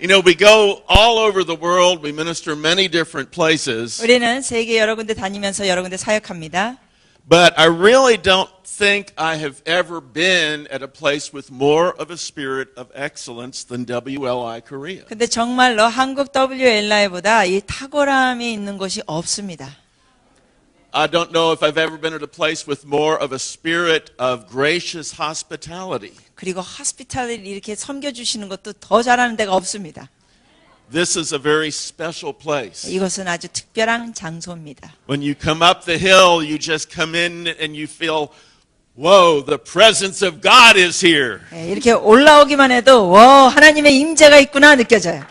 You know, we go all over the world. We minister many different places. 우리는 세계 여러 군데 다니면서 여러 군데 사역합니다. But I really don't think I have ever been at a place with more of a spirit of excellence than WLI Korea. 근데 정말로 한국 WLI보다 이 탁월함이 있는 곳이 없습니다. I don't know if I've ever been at a place with more of a spirit of gracious hospitality. 그리고 호스피탈리를 이렇게 섬겨주시는 것도 더 잘하는 데가 없습니다. This is a very special place. 이것은 아주 특별한 장소입니다. When you come up the hill, you just come in and you feel, whoa, the presence of God is here. 이렇게 올라오기만 해도 와, 하나님의 임재가 있구나 느껴져요.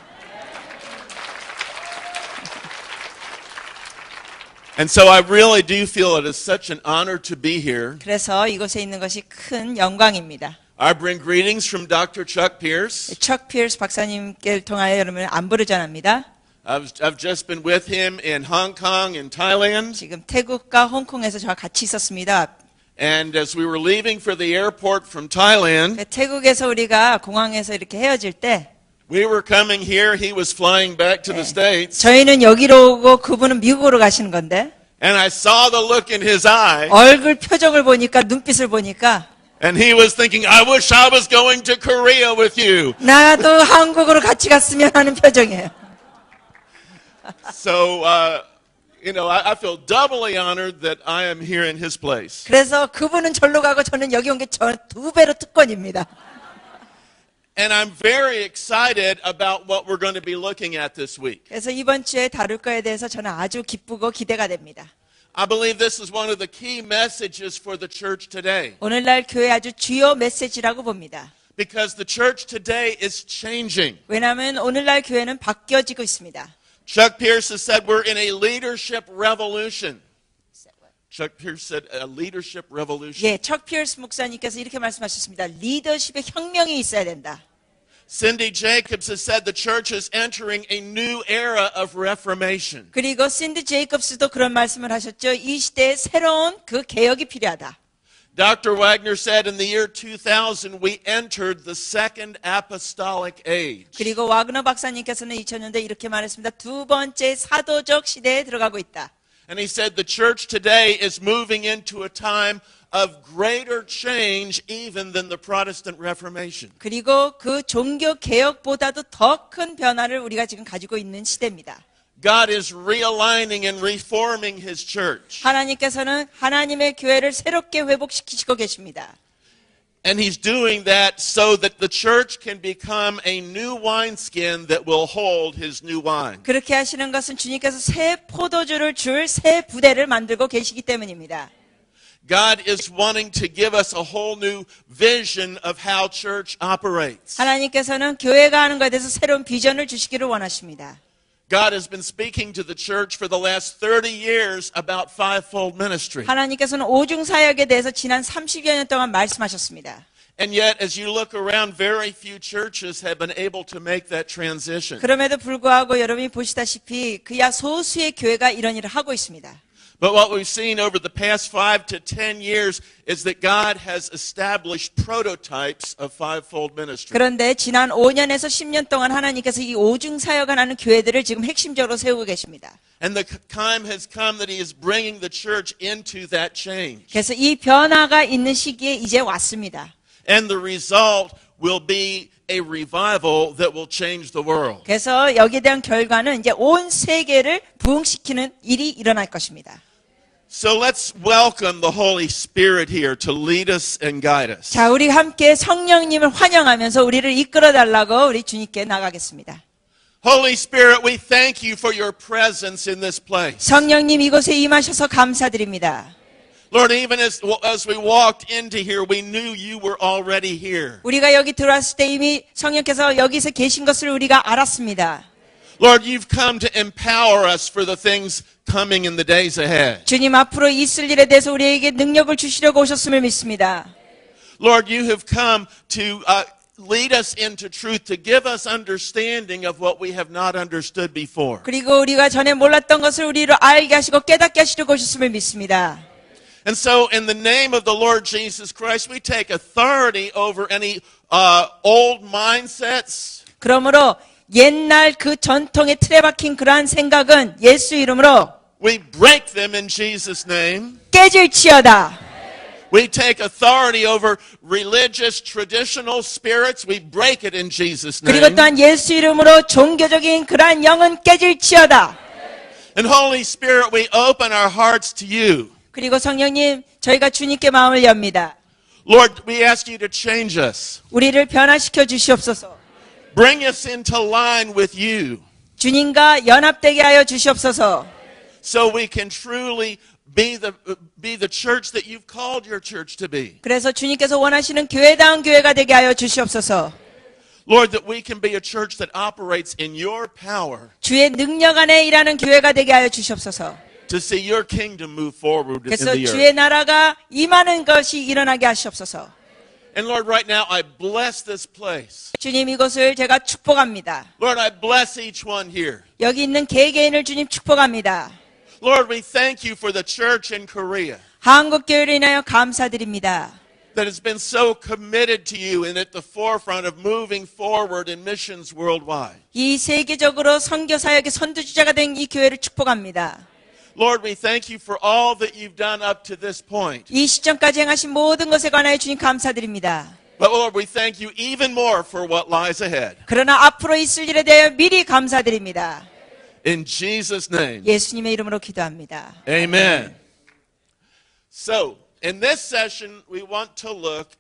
And so I really do feel it is such an honor to be here. 그래서 이곳에 있는 것이 큰 영광입니다. I bring greetings from Dr. Chuck Pierce. 척 피어스 박사님께를 통하여 여러분을 안부를 전합니다. I've just been with him in Hong Kong and Thailand. 지금 태국과 홍콩에서 저와 같이 있었습니다. And as we were leaving for the airport from Thailand, 태국에서 우리가 공항에서 이렇게 헤어질 때 we were coming here. He was flying back to the States. 저희는 여기로 오고 그분은 미국으로 가시는 건데 And I saw the look in his eye. 얼굴 표정을 보니까 눈빛을 보니까 And he was thinking, I wish I was going to Korea with you. 나도 한국으로 같이 갔으면 하는 표정이에요. So, you know, I feel doubly honored that I am here in his place. 그래서 그분은 절로 가고 저는 여기 온 게 두 배로 특권입니다. And I'm very excited about what we're going to be looking at this week. 그래서 이번 주에 다룰 거에 대해서 저는 아주 기쁘고 기대가 됩니다. I believe this is one of the key messages for the church today. 오늘날 교회 아주 주요 메시지라고 봅니다. Because the church today is changing. 왜냐하면 오늘날 교회는 바뀌어지고 있습니다. Chuck Pierce has said we're in a leadership revolution. Chuck Pierce said a leadership revolution. 예, 척 피어스 목사님께서 이렇게 말씀하셨습니다. 리더십의 혁명이 있어야 된다. Cindy Jacobs has said the church is entering a new era of reformation. 그리고 신디 제이콥스도 그런 말씀을 하셨죠. 이 시대에 새로운 그 개혁이 필요하다. Dr. Wagner said in the year 2000 we entered the second apostolic age. 그리고 와그너 박사님께서는 2000년대 이렇게 말했습니다. 두 번째 사도적 시대에 들어가고 있다. And he said the church today is moving into a time of greater change even than the Protestant Reformation. 그리고 그 종교 개혁보다도 더 큰 변화를 우리가 지금 가지고 있는 시대입니다. God is realigning and reforming his church. 하나님께서는 하나님의 교회를 새롭게 회복시키시고 계십니다. And he's doing that so that the church can become a new wineskin that will hold his new wine. 그렇게 하시는 것은 주님께서 새 포도주를 줄 새 부대를 만들고 계시기 때문입니다. God is wanting to give us a whole new vision of how church operates. 하나님께서는 교회가 하는 것에 대해서 새로운 비전을 주시기를 원하십니다. God has been speaking to the church for the last 30 years about fivefold ministry. 하나님께서는 오중 사역에 대해서 지난 30여 년 동안 말씀하셨습니다. And yet, as you look around, very few churches have been able to make that transition. 그럼에도 불구하고 여러분이 보시다시피 그야 소수의 교회가 이런 일을 하고 있습니다. But what we've seen over the past 5 to 10 years is that God has established prototypes of fivefold ministry. 그런데 지난 5년에서 10년 동안 하나님께서 이 오중 사역을 하는 교회들을 지금 핵심적으로 세우고 계십니다. And the time has come that He is bringing the church into that change. 그래서 이 변화가 있는 시기에 이제 왔습니다. And the result will be a revival that will change the world. 그래서 여기에 대한 결과는 이제 온 세계를 부흥시키는 일이 일어날 것입니다. So let's welcome the Holy Spirit here to lead us and guide us. 자, 우리 함께 성령님을 환영하면서 우리를 이끌어 달라고 우리 주님께 나가겠습니다. Holy Spirit, we thank you for your presence in this place. 성령님 이곳에 임하셔서 감사드립니다. Lord, even as we walked into here, we knew you were already here. 우리가 여기 들어왔을 때 이미 성령께서 여기서 계신 것을 우리가 알았습니다. Lord, you've come to empower us for the things coming in the days ahead. 주님 앞으로 있을 일에 대해서 우리에게 능력을 주시려고 오셨음을 믿습니다. Lord, you have come to lead us into truth, to give us understanding of what we have not understood before. 그리고 우리가 전에 몰랐던 것을 우리로 알게 하시고 깨닫게 하시려고 오셨음을 믿습니다. And so in the name of the Lord Jesus Christ, we take authority over any old mindsets. 그러므로 옛날 그 전통의 틀에 박힌 그러한 생각은 예수 이름으로 we break them in Jesus' name. 깨질지어다. We take authority over religious, traditional spirits. We break it in Jesus' 그리고 name. 또한 예수 이름으로 종교적인 그러한 영은 깨질지어다. And Holy Spirit, we open our hearts to you. 그리고 성령님, 저희가 주님께 마음을 엽니다. Lord, we ask you to change us. 우리를 변화시켜 주시옵소서. Bring us into line with you 주님과 연합되게 하여 주시옵소서. so we can truly be the church that you've called your church to be. 그래서 주님께서 원하시는 교회다운 교회가 되게 하여 주시옵소서. Lord, that we can be a church that operates in your power 주의 능력 안에 일하는 교회가 되게 하여 주시옵소서. to see your kingdom move forward in 그래서 the 주의 earth. 나라가 임하는 것이 일어나게 하시옵소서. And Lord, right now, I bless this place. 주님 이곳을 제가 축복합니다. Lord, I bless each one here. 여기 있는 개개인을 주님 축복합니다. Lord, we thank you for the church in Korea 한국 교회를 인하여 감사드립니다. that has been so committed to you and at the forefront of moving forward in missions worldwide. 이 세계적으로 선교 사역의 선두주자가 된 이 교회를 축복합니다. Lord, we thank you for all that you've done up to this point. 이 시점까지 행하신 모든 것에 관하여 주님 감사드립니다. But Lord, we thank you even more for what lies ahead. 그러나 앞으로 있을 일에 대하여 미리 감사드립니다. In Jesus' name, 예수님의 이름으로 기도합니다. amen. So, in this session, we want to look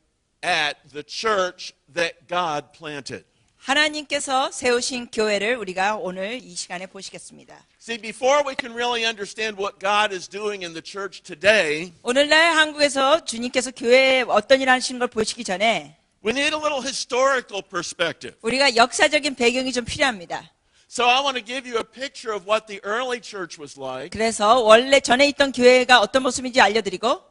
at the church that God planted. 하나님께서 세우신 교회를 우리가 오늘 이 시간에 보시겠습니다. See, before we can really understand what God is doing in the church today, 오늘날 한국에서 주님께서 교회에 어떤 일을 하시는 걸 보시기 전에 we need a little historical perspective. 우리가 역사적인 배경이 좀 필요합니다. So I want to give you a picture of what the early church was like, 그래서 원래 전에 있던 교회가 어떤 모습인지 알려드리고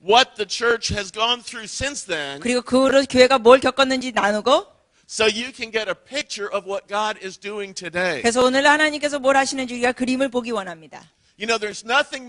what the church has gone through since then, 그리고 그 후로 교회가 뭘 겪었는지 나누고 so you can get a picture of what God is doing today. 그래서 오늘 하나님께서 뭘 하시는지 우리가 그림을 보기 원합니다. You know, there's nothing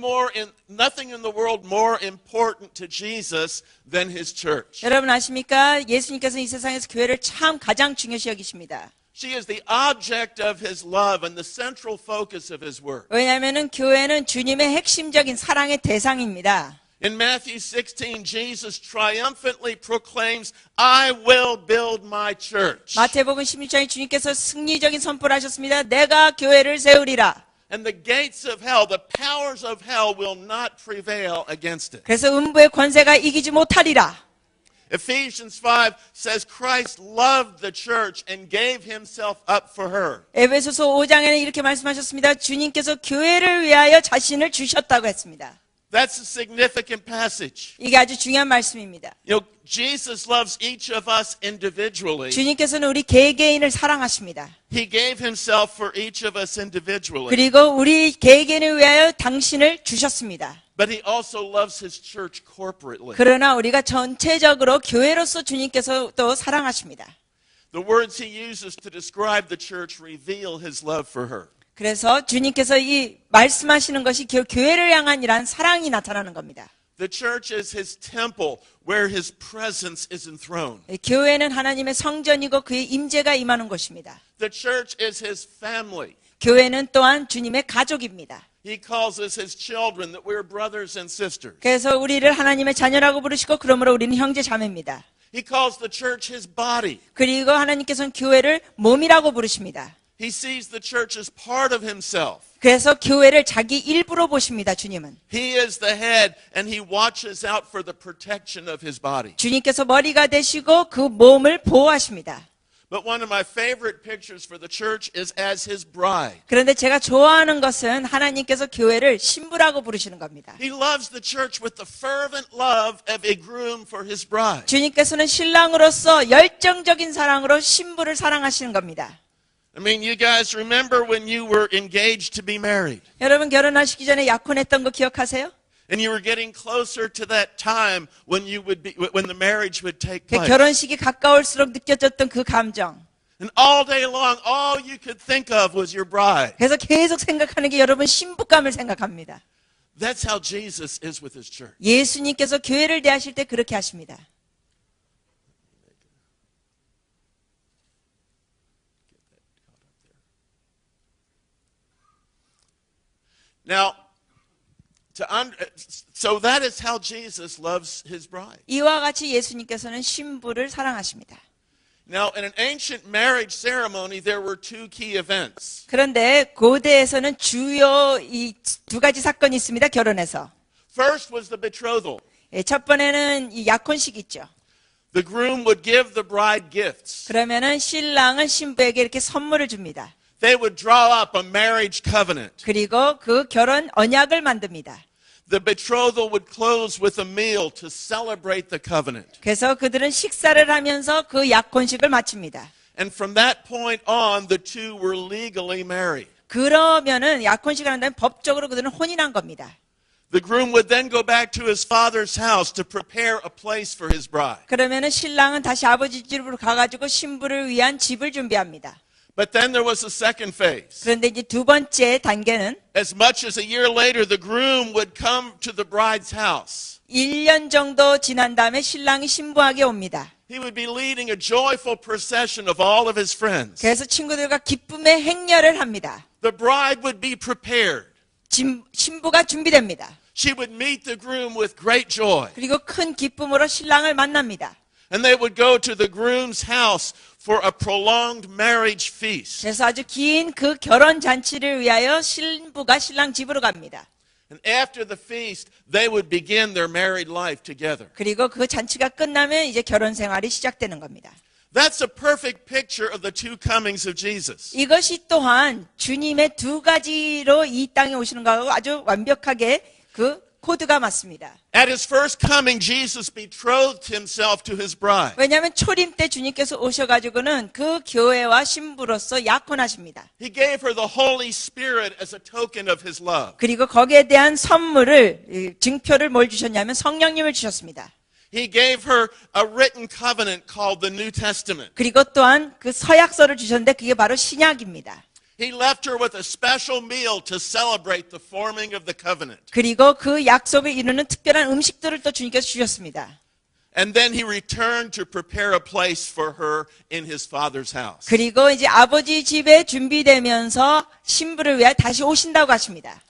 in the world more important to Jesus than his church. 여러분 아십니까? 예수님께서 이 세상에서 교회를 참 가장 중요시 여기십니다. She is the object of his love and the central focus of his work. 왜냐하면 교회는 주님의 핵심적인 사랑의 대상입니다. In Matthew 16, Jesus triumphantly proclaims, I will build my church. 마태복음 16장에 주님께서 승리적인 선포를 하셨습니다. 내가 교회를 세우리라. And the gates of hell, the powers of hell will not prevail against it. 그래서 음부의 권세가 이기지 못하리라. Ephesians 5 says Christ loved the church and gave himself up for her. 에베소서 5장에는 이렇게 말씀하셨습니다. 주님께서 교회를 위하여 자신을 주셨다고 했습니다. That's a significant passage. 이게 아주 중요한 말씀입니다. You know, Jesus loves each of us individually. 주님께서는 우리 개개인을 사랑하십니다. He gave himself for each of us individually. 그리고 우리 개개인을 위하여 당신을 주셨습니다. But he also loves his church corporately. 그러나 우리가 전체적으로 교회로서 주님께서 또 사랑하십니다. The words he uses to describe the church reveal his love for her. 그래서 주님께서 이 말씀하시는 것이 교회를 향한 이러한 사랑이 나타나는 겁니다. The church is his temple where his presence is enthroned. 교회는 하나님의 성전이고 그의 임재가 임하는 곳입니다. The church is his family. 교회는 또한 주님의 가족입니다. He calls us his children, that we're brothers and sisters. 그래서 우리를 하나님의 자녀라고 부르시고 그러므로 우리는 형제 자매입니다. He calls the church his body. 그리고 하나님께서는 교회를 몸이라고 부르십니다. He sees the church as part of himself. 그래서 교회를 자기 일부로 보십니다. 주님은. He is the head and he watches out for the protection of his body. 주님께서 머리가 되시고 그 몸을 보호하십니다. But one of my favorite pictures for the church is as his bride. 그런데 제가 좋아하는 것은 하나님께서 교회를 신부라고 부르시는 겁니다. He loves the church with the fervent love of a groom for his bride. 주님께서는 신랑으로서 열정적인 사랑으로 신부를 사랑하시는 겁니다. I mean, you guys remember when you were engaged to be married 여러분 결혼하시기 전에 약혼했던 거 기억하세요? and you were getting closer to that time when the marriage would take 그 place. 결혼식이 가까울수록 느껴졌던 그 감정. And all day long, all you could think of was your bride. 그래서 계속 생각하는 게 여러분 신부감을 생각합니다. That's how Jesus is with his church. 예수님께서 교회를 대하실 때 그렇게 하십니다. Now, so that is how Jesus loves his bride. 이와 같이 예수님께서는 신부를 사랑하십니다. Now, in an ancient marriage ceremony, there were two key events. 그런데 고대에서는 주요 이 두 가지 사건이 있습니다. 결혼에서. First was the betrothal. 첫 번에는 이 약혼식 있죠. The groom would give the bride gifts. 그러면은 신랑은 신부에게 이렇게 선물을 줍니다. They would draw up a marriage covenant. 그리고 그 결혼 언약을 만듭니다. The betrothal would close with a meal to celebrate the covenant. 그래서 그들은 식사를 하면서 그 약혼식을 마칩니다. And from that point on, the two were legally married. 그러면은 약혼식을 한 다음에 법적으로 그들은 혼인한 겁니다. The groom would then go back to his father's house to prepare a place for his bride. 그러면은 신랑은 다시 아버지 집으로 가가지고 신부를 위한 집을 준비합니다. But then there was a second phase. 그런데 이제 두 번째 단계는 As much as a year later, the groom would come to the bride's house. 1년 정도 지난 다음에 신랑이 신부에게 옵니다. He would be leading a joyful procession of all of his friends. 그래서 친구들과 기쁨의 행렬을 합니다. The bride would be prepared. 신부가 준비됩니다. She would meet the groom with great joy. 그리고 큰 기쁨으로 신랑을 만납니다. And they would go to the groom's house for a prolonged marriage feast. 그래서 아주 긴 그 결혼 잔치를 위하여 신부가 신랑 집으로 갑니다. And after the feast, they would begin their married life together. 그리고 그 잔치가 끝나면 이제 결혼 생활이 시작되는 겁니다. That's a perfect picture of the two comings of Jesus. 이것이 또한 주님의 두 가지로 이 땅에 오시는 것하고 아주 완벽하게 그 코드가 맞습니다. At his first coming, Jesus betrothed himself to his bride. 왜냐하면 초림 때 주님께서 오셔가지고는 그 교회와 신부로서 약혼하십니다. He gave her the Holy Spirit as a token of his love. 그리고 거기에 대한 선물을 증표를 뭘 주셨냐면 성령님을 주셨습니다. He gave her a written covenant called the New Testament. 그리고 또한 그 서약서를 주셨는데 그게 바로 신약입니다. He left her with a special meal to celebrate the forming of the covenant. 그리고 그 약속을 이루는 특별한 음식들을 또 주님께서 주셨습니다. And then he returned to prepare a place for her in his father's house. 그리고 이제 아버지 집에 준비되면서 신부를 위해 다시 오신다고 하십니다.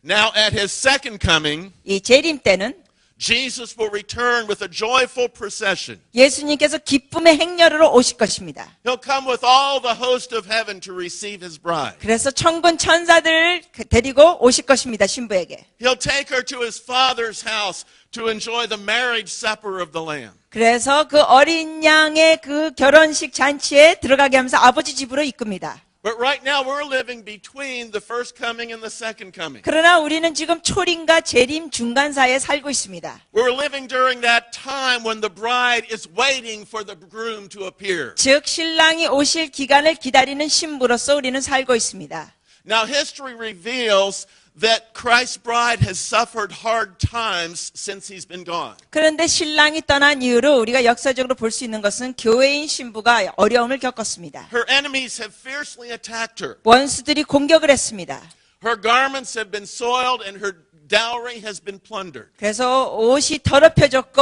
Now at his second coming, 이 재림 때는 Jesus will return with a joyful procession. 예수님께서 기쁨의 행렬으로 오실 것입니다. He'll come with all the host of heaven to receive his bride. 그래서 천군 천사들을 데리고 오실 것입니다. 신부에게. He'll take her to his father's house to enjoy the marriage supper of the Lamb. 그래서 그 어린 양의 그 결혼식 잔치에 들어가게 하면서 아버지 집으로 이끕니다. But right now we're living between the first coming and the second coming. 그러나 우리는 지금 초림과 재림 중간 사이에 살고 있습니다. We're living during that time when the bride is waiting for the groom to appear. 즉 신랑이 오실 기간을 기다리는 신부로서 우리는 살고 있습니다. Now history reveals that Christ's bride has suffered hard times since he's been gone. 그런데 신랑이 떠난 이후로 우리가 역사적으로 볼 수 있는 것은 교회인 신부가 어려움을 겪었습니다. Her enemies have fiercely attacked her. 원수들이 공격을 했습니다. Her garments have been soiled and her dowry has been plundered. 그래서 옷이 더럽혀졌고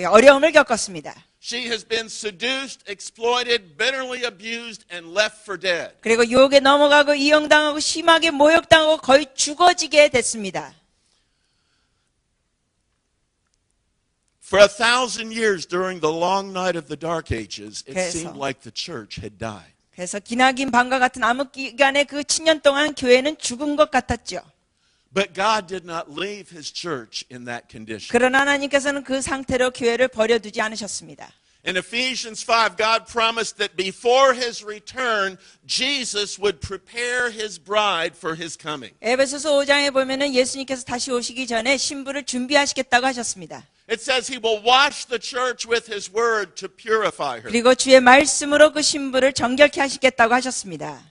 어려움을 겪었습니다. She has been seduced, exploited, bitterly abused, and left for dead. 그리고 유혹에 넘어가고 이용당하고 심하게 모욕당하고 거의 죽어지게 됐습니다. For 1,000 years during the long night of the Dark Ages, it 그래서- seemed like the church had died. 그래서 기나긴 밤과 같은 암흑 기간에 그 7년 동안 교회는 죽은 것 같았죠. But God did not leave his church in that condition. 그러나 하나님께서는 그 상태로 교회를 버려두지 않으셨습니다. In Ephesians 5, God promised that before his return, Jesus would prepare his bride for his coming. 에베소서 5장에 보면은 예수님께서 다시 오시기 전에 신부를 준비하시겠다고 하셨습니다. It says he will wash the church with his word to purify her. 그리고 주의 말씀으로 그 신부를 정결케 하시겠다고 하셨습니다.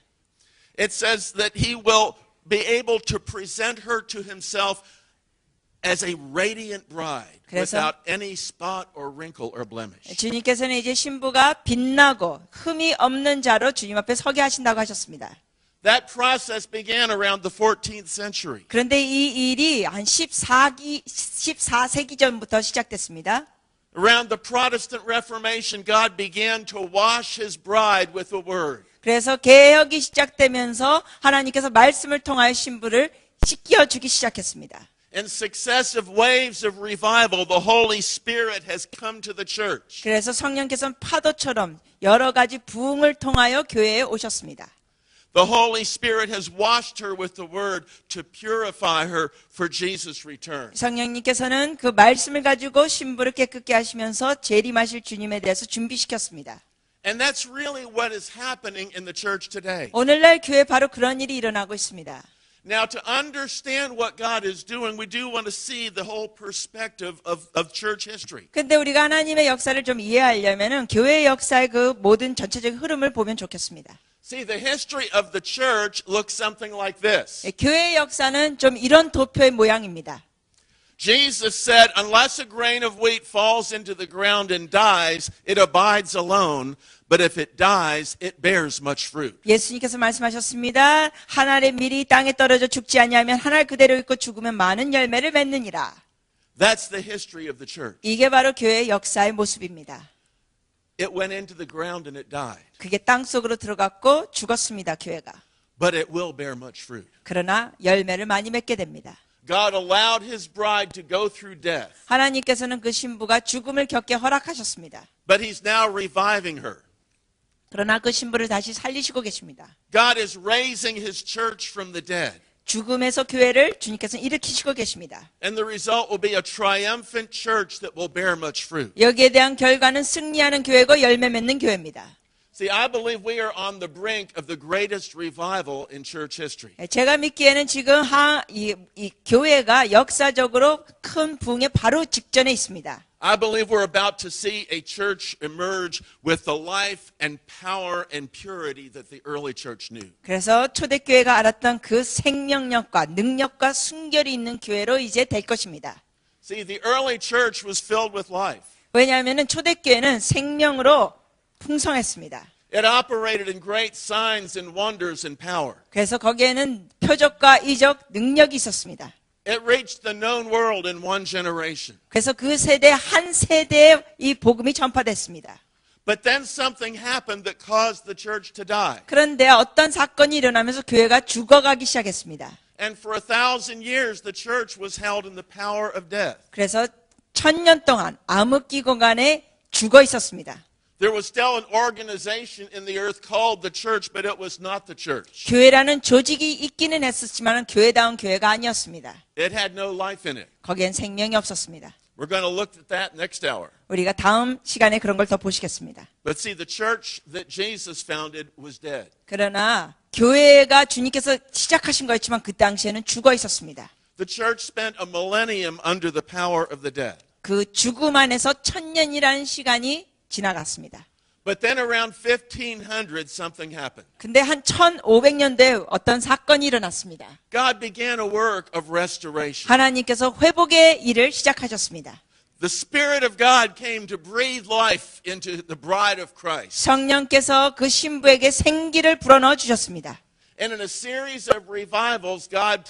It says that he will be able to present her to himself as a radiant bride 그래서- without any spot or wrinkle or blemish. 주님께서는 이제 신부가 빛나고 흠이 없는 자로 주님 앞에 서게 하신다고 하셨습니다. That process began around the 14th century. 그런데 이 일이 한 14세기 전부터 시작됐습니다. Around the Protestant Reformation, God began to wash his bride with the word. 그래서 개혁이 시작되면서 하나님께서 말씀을 통하여 신부를 씻겨주기 시작했습니다. In successive waves of revival, the Holy Spirit has come to the church. 그래서 성령께서는 파도처럼 여러 가지 부흥을 통하여 교회에 오셨습니다. The Holy Spirit has washed her with the word to purify her for Jesus' return. 성령님께서는 그 말씀을 가지고 신부를 깨끗게 하시면서 재림하실 주님에 대해서 준비시켰습니다. And that's really what is happening in the church today. 오늘날 교회에 바로 그런 일이 일어나고 있습니다. Now, to understand what God is doing, we do want to see the whole perspective of church history. 근데 우리가 하나님의 역사를 좀 이해하려면은 교회의 역사의 그 모든 전체적인 흐름을 보면 좋겠습니다. See, the history of the church looks something like this. 교회의 역사는 좀 이런 도표의 모양입니다. Jesus said, unless a grain of wheat falls into the ground and dies, it abides alone. But if it dies, it bears much fruit. 예수님께서 말씀하셨습니다. 한 알의 밀이 땅에 떨어져 죽지 아니하면 한 알 그대로 있고 죽으면 많은 열매를 맺느니라. That's the history of the church. 이게 바로 교회의 역사의 모습입니다. It went into the ground and it died. 그게 땅 속으로 들어갔고 죽었습니다, 교회가. But it will bear much fruit. 그러나 열매를 많이 맺게 됩니다. God allowed his bride to go through death. 하나님께서는 그 신부가 죽음을 겪게 허락하셨습니다. But he's now reviving her. 그러나 그 신부를 다시 살리시고 계십니다. God is raising his church from the dead. 죽음에서 교회를 주님께서는 일으키시고 계십니다. And the result will be a triumphant church that will bear much fruit. 여기에 대한 결과는 승리하는 교회고 열매 맺는 교회입니다. See, I believe we are on the brink of the greatest revival in church history. 제가 믿기에는 지금 이 교회가 역사적으로 큰 부흥의 바로 직전에 있습니다. I believe we're about to see a church emerge with the life and power and purity that the early church knew. 그래서 초대교회가 알았던 그 생명력과 능력과 순결이 있는 교회로 이제 될 것입니다. See, the early church was filled with life. 왜냐하면 초대교회는 생명으로 풍성했습니다. It operated in great signs and wonders and power. 그래서 거기에는 표적과 이적 능력이 있었습니다. It reached the known world in one generation. 그래서 그 세대 한 세대에 이 복음이 전파됐습니다. But then something happened that caused the church to die. 그런데 어떤 사건이 일어나면서 교회가 죽어가기 시작했습니다. And for 1,000 years the church was held in the power of death. 그래서 1000년 동안 암흑기근간에 죽어 있었습니다. There was still an organization in the earth called the church, but it was not the church. 교회라는 조직이 있기는 했었지만 교회다운 교회가 아니었습니다. It had no life in it. 거기엔 생명이 없었습니다. We're going to look at that next hour. 우리가 다음 시간에 그런 걸 더 보시겠습니다. But see, the church that Jesus founded was dead. 그러나 교회가 주님께서 시작하신 거였지만 그 당시에는 죽어 있었습니다. The church spent a millennium under the power of the dead. 그 죽음 안에서 1000년이라는 시간이 지나갔습니다. But then around 1500 something happened. 근데 한 1500년대에 어떤 사건이 일어났습니다. God began a work of restoration. 하나님께서 회복의 일을 시작하셨습니다. The Spirit of God came to breathe life into the bride of Christ. 성령께서 그 신부에게 생기를 불어넣어 주셨습니다. And in a series of revivals, God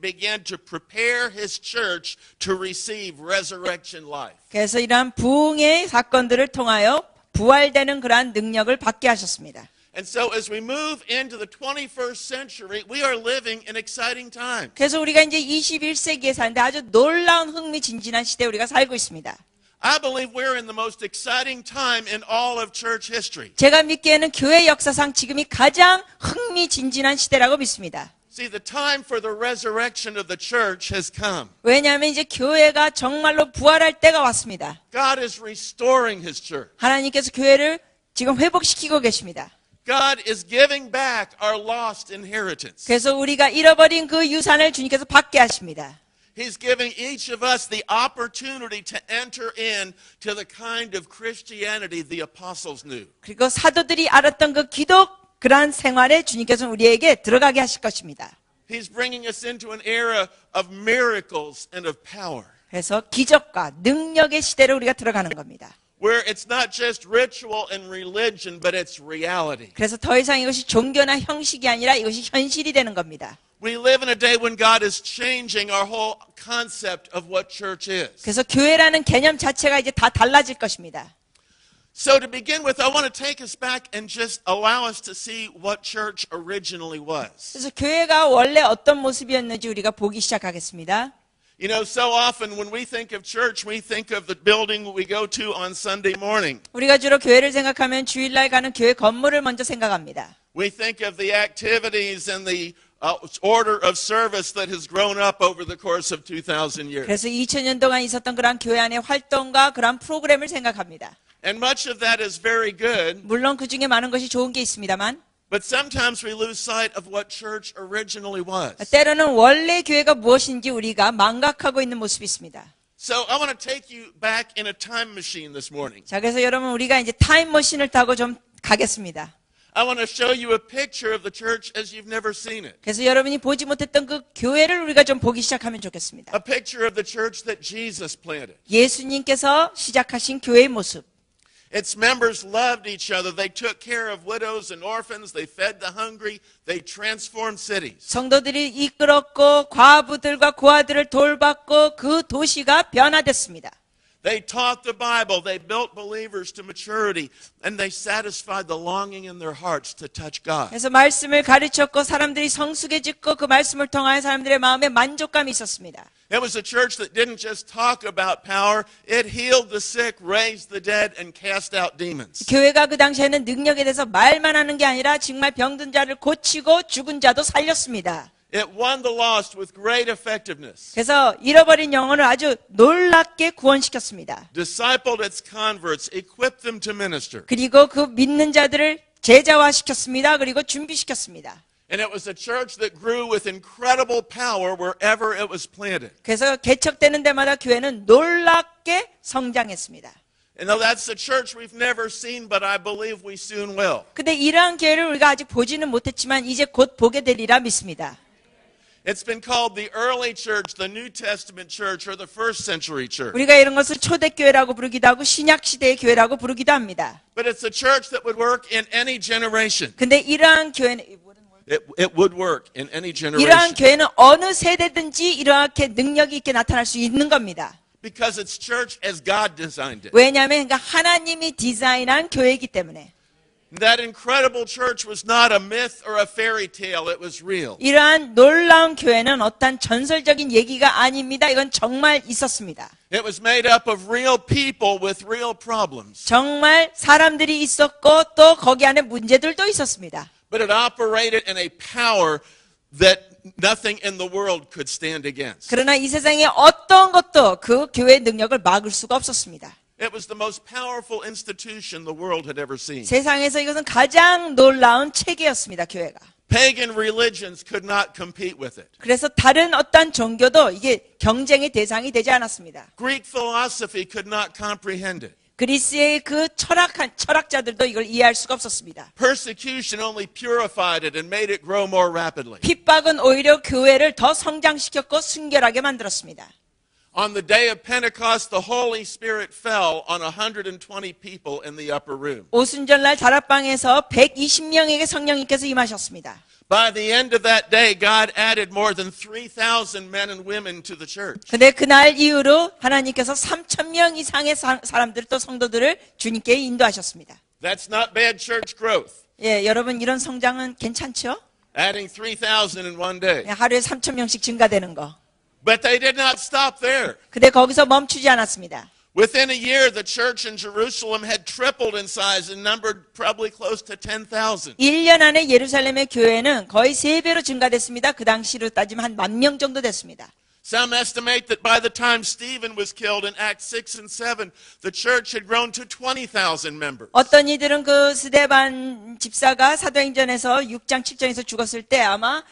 began to prepare His church to receive resurrection life. 그래서 이러한 부흥의 사건들을 통하여 부활되는 그러한 능력을 받게 하셨습니다. And so as we move into the 21st century, we are living in exciting times. 그래서 우리가 이제 21세기에 사는데 아주 놀라운 흥미진진한 시대에 우리가 살고 있습니다. I believe we're in the most exciting time in all of church history. 제가 믿기에는 교회 역사상 지금이 가장 흥미진진한 시대라고 믿습니다. See, the time for the resurrection of the church has come. 왜냐하면 이제 교회가 정말로 부활할 때가 왔습니다. God is restoring His church. 하나님께서 교회를 지금 회복시키고 계십니다. God is giving back our lost inheritance. 그래서 우리가 잃어버린 그 유산을 주님께서 받게 하십니다. He's giving each of us the opportunity to enter in to the kind of Christianity the apostles knew. 그리고 사도들이 알았던 그 기독 그러한 생활에 주님께서는 우리에게 들어가게 하실 것입니다. He's bringing us into an era of miracles and of power. 그래서 기적과 능력의 시대로 우리가 들어가는 겁니다. Where it's not just ritual and religion, but it's reality. 그래서 더 이상 이것이 종교나 형식이 아니라 이것이 현실이 되는 겁니다. We live in a day when God is changing our whole concept of what church is. 그래서 교회라는 개념 자체가 이제 다 달라질 것입니다. So to begin with, I want to take us back and just allow us to see what church originally was. 그래서 교회가 원래 어떤 모습이었는지 우리가 보기 시작하겠습니다. You know, so often when we think of church, we think of the building we go to on Sunday morning. 우리가 주로 교회를 생각하면 주일날 가는 교회 건물을 먼저 생각합니다. We think of the activities and the order of service that has grown up over the course of 2,000 years. 그래서 2000년 동안 있었던 그런 교회 안의 활동과 그런 프로그램을 생각합니다. And much of that is very good, 물론 그 중에 많은 것이 좋은 게 있습니다만 but sometimes we lose sight of what church originally was. 때로는 원래 교회가 무엇인지 우리가 망각하고 있는 모습이 있습니다. So I want to take you back in a time machine this morning. 자, 그래서 여러분 우리가 이제 타임머신을 타고 좀 가겠습니다. I want to show you a picture of the church as you've never seen it. 그래서 여러분이 보지 못했던 그 교회를 우리가 좀 보기 시작하면 좋겠습니다. A picture of the church that Jesus planted. 예수님께서 시작하신 교회의 모습. Its members loved each other. They took care of widows and orphans. They fed the hungry. They transformed cities. 성도들이 이끌었고 과부들과 고아들을 돌봤고 그 도시가 변화됐습니다. They taught the Bible. They built believers to maturity. And they satisfied the longing in their hearts to touch God. 그래서 말씀을 가르쳤고 사람들이 성숙해졌고 그 말씀을 통하여 사람들의 마음에 만족감이 있었습니다. It was a church that didn't just talk about power. It healed the sick, raised the dead, and cast out demons. 교회가 그 당시에는 능력에 대해서 말만 하는 게 아니라 정말 병든 자를 고치고 죽은 자도 살렸습니다. It won the lost with great effectiveness. 그래서 잃어버린 영혼을 아주 놀랍게 구원시켰습니다. Discipled its converts, equipped them to minister. 그리고 그 믿는 자들을 제자화시켰습니다. 그리고 준비시켰습니다. And it was a church that grew with incredible power wherever it was planted. 그래서 개척되는 데마다 교회는 놀랍게 성장했습니다. And though that's a church we've never seen, but I believe we soon will. 근데 이러한 교회를 우리가 아직 보지는 못했지만 이제 곧 보게 되리라 믿습니다. It's been called the early church, the New Testament church, or the first century church. 우리가 이런 것을 초대교회라고 부르기도 하고 신약시대의 교회라고 부르기도 합니다. But it's a church that would work in any generation. 근데 이러한 교회는 It would work in any 이러한 generation. 교회는 어느 세대든지 이렇게 능력이 있게 나타날 수 있는 겁니다. Because it's church as God designed it. 왜냐하면 그러니까 하나님이 디자인한 교회이기 때문에. That incredible church was not a myth or a fairy tale. It was real. 이러한 놀라운 교회는 어떤 전설적인 얘기가 아닙니다. 이건 정말 있었습니다. It was made up of real people with real problems. 정말 사람들이 있었고 또 거기 안에 문제들도 있었습니다. But it operated in a power that nothing in the world could stand against. 그러나 이 세상에 어떤 것도 그 교회의 능력을 막을 수가 없었습니다. It was the most powerful institution the world had ever seen. 세상에서 이것은 가장 놀라운 체계였습니다. 교회가. Pagan religions could not compete with it. 그래서 다른 어떤 종교도 이게 경쟁의 대상이 되지 않았습니다. Greek philosophy could not comprehend it. 그리스의 그 철학자들도 이걸 이해할 수가 없었습니다. Persecution only purified it and made it grow more rapidly. 핍박은 오히려 교회를 더 성장시켰고 순결하게 만들었습니다. On the day of Pentecost, the Holy Spirit fell on 120 people in the upper room. 오순절날 다락방에서 120명에게 성령님께서 임하셨습니다. By the end of that day, God added more than 3,000 men and women to the church. 근데 그날 이후로 하나님께서 3,000명 이상의 사람들 또 성도들을 주님께 인도하셨습니다. That's not bad church growth. 예, 여러분 이런 성장은 괜찮죠? Adding 3,000 in one day. 하루에 3,000명씩 증가되는 거. But they did not stop there. 근데 거기서 멈추지 않았습니다. Within a year, the church in Jerusalem had tripled in size and numbered probably close to 10,000. 1년 안에 예루살렘의 교회는 거의 3배로 증가됐습니다. 그 당시로 따지면 한 10,000명 정도 됐습니다. Some estimate that by the time Stephen was killed in Acts 6 and 7, the church had grown to 20,000 members. 어떤 이들은 그 스데반 집사가 사도행전에서 6장 7장에서 죽었을 때 아마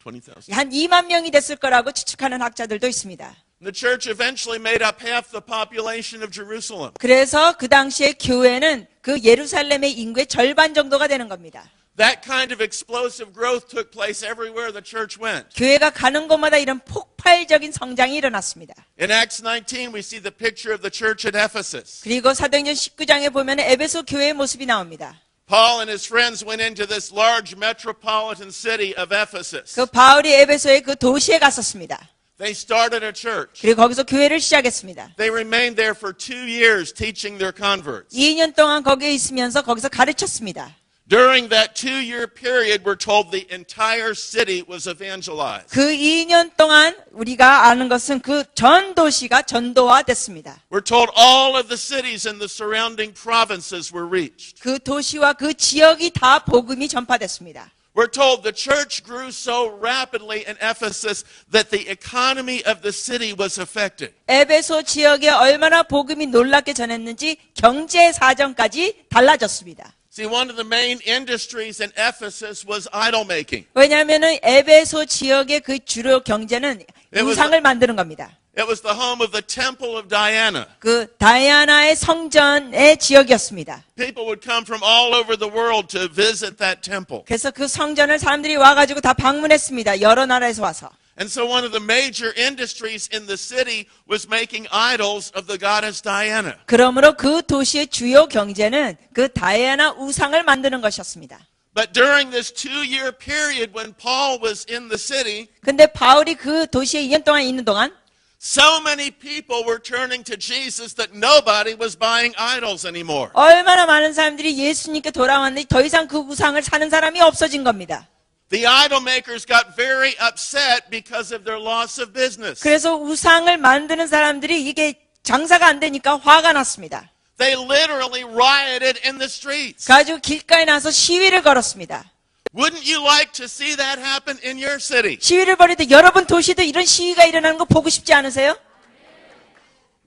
20,000. 한 2만 명이 됐을 거라고 추측하는 학자들도 있습니다. The church eventually made up half the population of Jerusalem. 그래서 그 당시에 교회는 그 예루살렘의 인구의 절반 정도가 되는 겁니다. That kind of explosive growth took place everywhere the church went. 교회가 가는 곳마다 이런 폭발적인 성장이 일어났습니다. In Acts 19, we see the picture of the church at Ephesus. 그리고 사도행전 19장에 보면 에베소 교회의 모습이 나옵니다. Paul and his friends went into this large metropolitan city of Ephesus. 그 바울이 에베소의 그 도시에 갔었습니다. They started a church. 그리고 거기서 교회를 시작했습니다. They remained there for 2 years teaching their converts. 2년 동안 거기에 있으면서 거기서 가르쳤습니다. During that 2-year period, we're told the entire city was evangelized. 그 2년 동안 우리가 아는 것은 그 전 도시가 전도화됐습니다. We're told all of the cities and the surrounding provinces were reached. 그 도시와 그 지역이 다 복음이 전파됐습니다. We're told the church grew so rapidly in Ephesus that the economy of the city was affected. 에베소 지역에 얼마나 복음이 놀랍게 전했는지 경제 사정까지 달라졌습니다. See, one of the main industries in Ephesus was idol making. 왜냐하면 에베소 지역의 그 주로 경제는 우상을 만드는 겁니다. It was the home of the temple of Diana. 그 다이아나의 성전의 지역이었습니다. People would come from all over the world to visit that temple. 그래서 그 성전을 사람들이 와가지고 다 방문했습니다. 여러 나라에서 와서. And so one of the major industries in the city was making idols of the goddess Diana. 그러므로 그 도시의 주요 경제는 그 다이아나 우상을 만드는 것이었습니다. But during this 2-year period when Paul was in the city, 근데 바울이 그 도시에 2년 동안 있는 동안 so many people were turning to Jesus that nobody was buying idols anymore. 얼마나 많은 사람들이 예수님께 돌아왔는데 더 이상 그 우상을 사는 사람이 없어진 겁니다. The idol makers got very upset because of their loss of business. 그래서 우상을 만드는 사람들이 이게 장사가 안 되니까 화가 났습니다. They literally rioted in the streets. 가지고 길가에 나서 시위를 걸었습니다. Wouldn't you like to see that happen in your city? 시위를 벌일 때 여러분 도시도 이런 시위가 일어나는 거 보고 싶지 않으세요?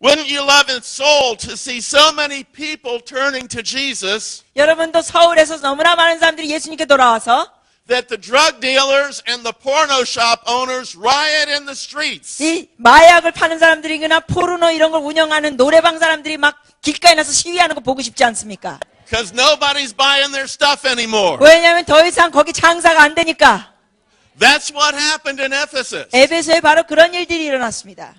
Wouldn't you love in Seoul to see so many people turning to Jesus 여러분도 서울에서 너무나 많은 사람들이 예수님께 돌아와서 that the drug dealers and the porno shop owners riot in the streets? 이 마약을 파는 사람들이거나 포르노 이런 걸 운영하는 노래방 사람들이 막 길가에 나서 시위하는 거 보고 싶지 않습니까? Because nobody's buying their stuff anymore. 왜냐하면 더 이상 거기 장사가 안 되니까. That's what happened in Ephesus. 에베소에 바로 그런 일들이 일어났습니다.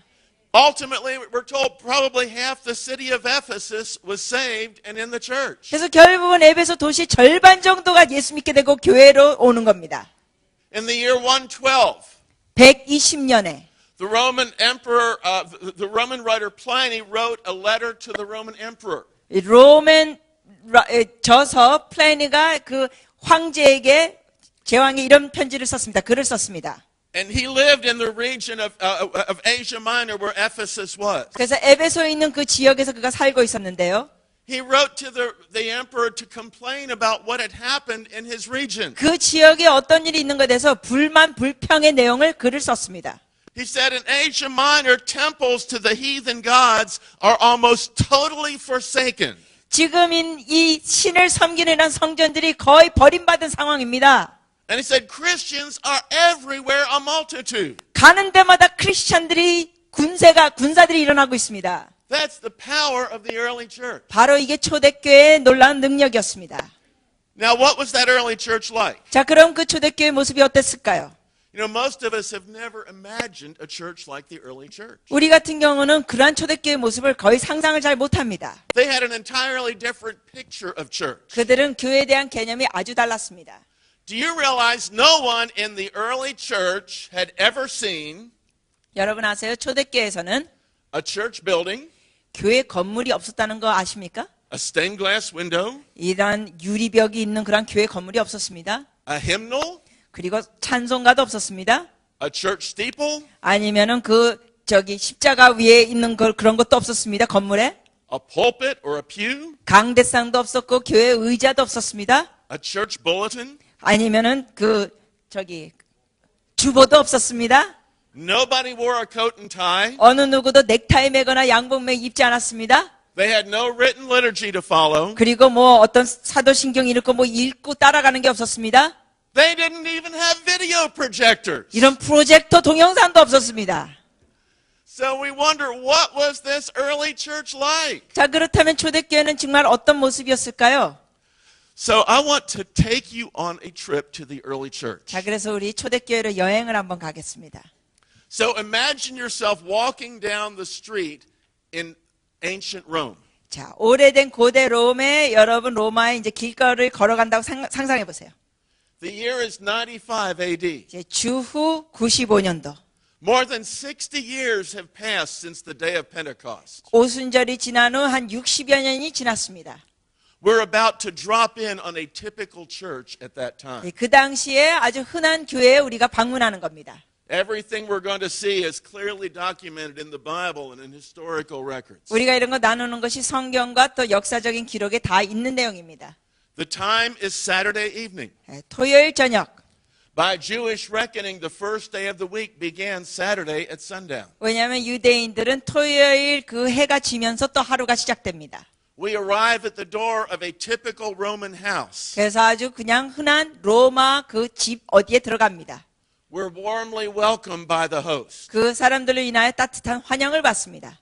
Ultimately, we're told probably half the city of Ephesus was saved and in the church. 그래서 결국은 에베소 도시 절반 정도가 예수 믿게 되고 교회로 오는 겁니다. In the year 112, 120년에 the Roman emperor, the Roman writer Pliny wrote a letter to the Roman emperor. 로맨 저서 플래니가 그 황제에게 제왕에 이런 편지를 썼습니다. 글을 썼습니다. And he lived in the region of Asia Minor where Ephesus was. 그래서 에베소에 있는 그 지역에서 그가 살고 있었는데요. He wrote to the emperor to complain about what had happened in his region. 그 지역에 어떤 일이 있는 것에 대해서 불만 불평의 내용을 글을 썼습니다. He said in Asia Minor, temples to the heathen gods are almost totally forsaken. 지금 이 신을 섬기는 성전들이 거의 버림받은 상황입니다. And he said Christians are everywhere a multitude. 가는 데마다 크리스찬들이 군사들이 일어나고 있습니다. That's the power of the early church. 바로 이게 초대교회의 놀라운 능력이었습니다. Now, what was that early church like? 자, 그럼 그 초대교회 모습이 어땠을까요? You know, most of us have never imagined a church like the early church. 우리 같은 경우는 그러한 초대교회 모습을 거의 상상을 잘 못합니다. They had an entirely different picture of church. 그들은 교회에 대한 개념이 아주 달랐습니다. Do you realize no one in the early church had ever seen 여러분 아세요? 초대교회에서는 a church building, 교회 건물이 없었다는 거 아십니까? a stained glass window, 이러한 유리벽이 있는 그런 교회 건물이 없었습니다. a hymnal, 그리고 찬송가도 없었습니다. a church steeple, 아니면은 십자가 위에 있는 그런 것도 없었습니다. 건물에. a pulpit or a pew, 강대상도 없었고 교회 의자도 없었습니다. a church bulletin. 아니면은 주보도 없었습니다. Nobody wore a coat and tie. 어느 누구도 넥타이 매거나 양복매 입지 않았습니다. They had no written liturgy to follow. 그리고 어떤 사도신경 읽고 따라가는 게 없었습니다. They didn't even have video projectors. 이런 프로젝터 동영상도 없었습니다. So we wonder, what was this early church like? 자, 그렇다면 초대교회는 정말 어떤 모습이었을까요? So I want to take you on a trip to the early church. 자, 그래서 우리 초대교회로 여행을 한번 가겠습니다. So imagine yourself walking down the street in ancient Rome. 자, 오래된 고대 롬에 여러분 로마의 이제 길거리를 걸어간다고 상상해 보세요. The year is 95 AD. 이제 주후 95년도. More than 60 years have passed since the day of Pentecost. 오순절이 지난 후 한 60여 년이 지났습니다. We're about to drop in on a typical church at that time. 그 당시에 아주 흔한 교회에 우리가 방문하는 겁니다. Everything we're going to see is clearly documented in the Bible and in historical records. 우리가 이런 거 나누는 것이 성경과 또 역사적인 기록에 다 있는 내용입니다. The time is Saturday evening. 토요일 저녁. By Jewish reckoning, the first day of the week began Saturday at sundown. 왜냐하면 유대인들은 토요일 그 해가 지면서 또 하루가 시작됩니다. We arrive at the door of a typical Roman house. 그래서 아주 그냥 흔한 로마 그 집 어디에 들어갑니다. We're warmly welcomed by the host. 그 사람들로 인하여 따뜻한 환영을 받습니다.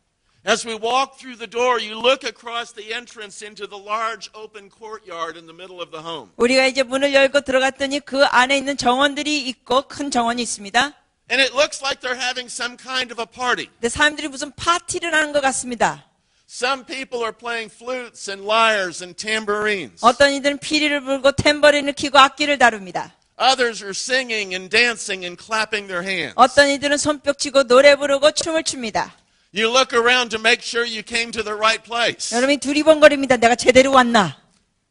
As we walk through the door, you look across the entrance into the large open courtyard in the middle of the home. 우리가 이제 문을 열고 들어갔더니 그 안에 있는 정원들이 있고 큰 정원이 있습니다. And it looks like they're having some kind of a party. 근데 사람들이 무슨 파티를 하는 것 같습니다. Some people are playing flutes and lyres and tambourines. 어떤 이들은 피리를 불고 탬버린을 켜고 악기를 다룹니다. Others are singing and dancing and clapping their hands. 어떤 이들은 손뼉 치고 노래 부르고 춤을 춥니다. You look around to make sure you came to the right place. 여러분이 두리번거립니다. 내가 제대로 왔나?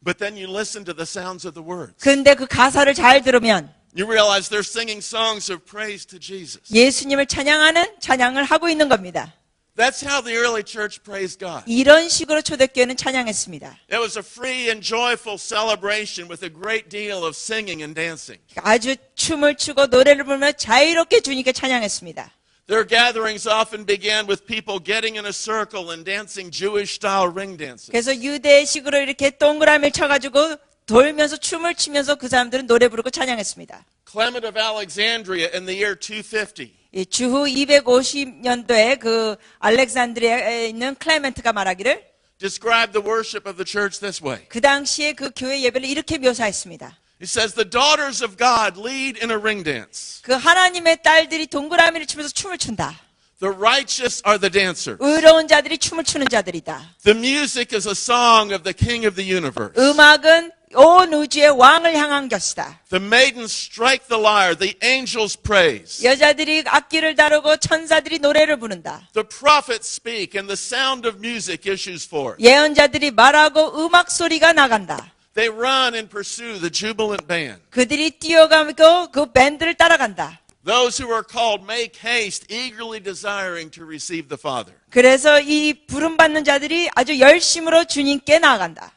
But then you listen to the sounds of the words. 근데 그 가사를 잘 들으면 You realize they're singing songs of praise to Jesus. 예수님을 찬양하는 찬양을 하고 있는 겁니다. That's how the early church praised God. 이런 식으로 초대교회는 찬양했습니다. It was a free and joyful celebration with a great deal of singing and dancing. 아주 춤을 추고 노래를 부르며 자유롭게 주님께 찬양했습니다. Their gatherings often began with people getting in a circle and dancing Jewish-style ring dances. 그래서 유대식으로 이렇게 동그라미를 쳐가지고 돌면서 춤을 추면서 그 사람들은 노래 부르고 찬양했습니다. Clement of Alexandria in the year 250 주후 250년도에 그 알렉산드리아에 있는 클레멘트가 말하기를 described the worship of the church this way. 그 당시에 그 교회 예배를 이렇게 묘사했습니다. He says, the daughters of God lead in a ring dance. 그 하나님의 딸들이 동그라미를 치면서 춤을 춘다. The righteous are the dancers. 의로운 자들이 춤을 추는 자들이다. The music is a song of the King of the universe. 음악은 온 우주의 왕을 향한 것이다. The maidens strike the lyre, the angels praise. 여자들이 악기를 다루고 천사들이 노래를 부른다. The prophets speak and the sound of music issues forth. 예언자들이 말하고 음악 소리가 나간다. They run and pursue the jubilant band. 그들이 뛰어가고 그 밴드를 따라간다. Those who are called make haste, eagerly desiring to receive the Father. 그래서 이 부름받는 자들이 아주 열심으로 주님께 나아간다.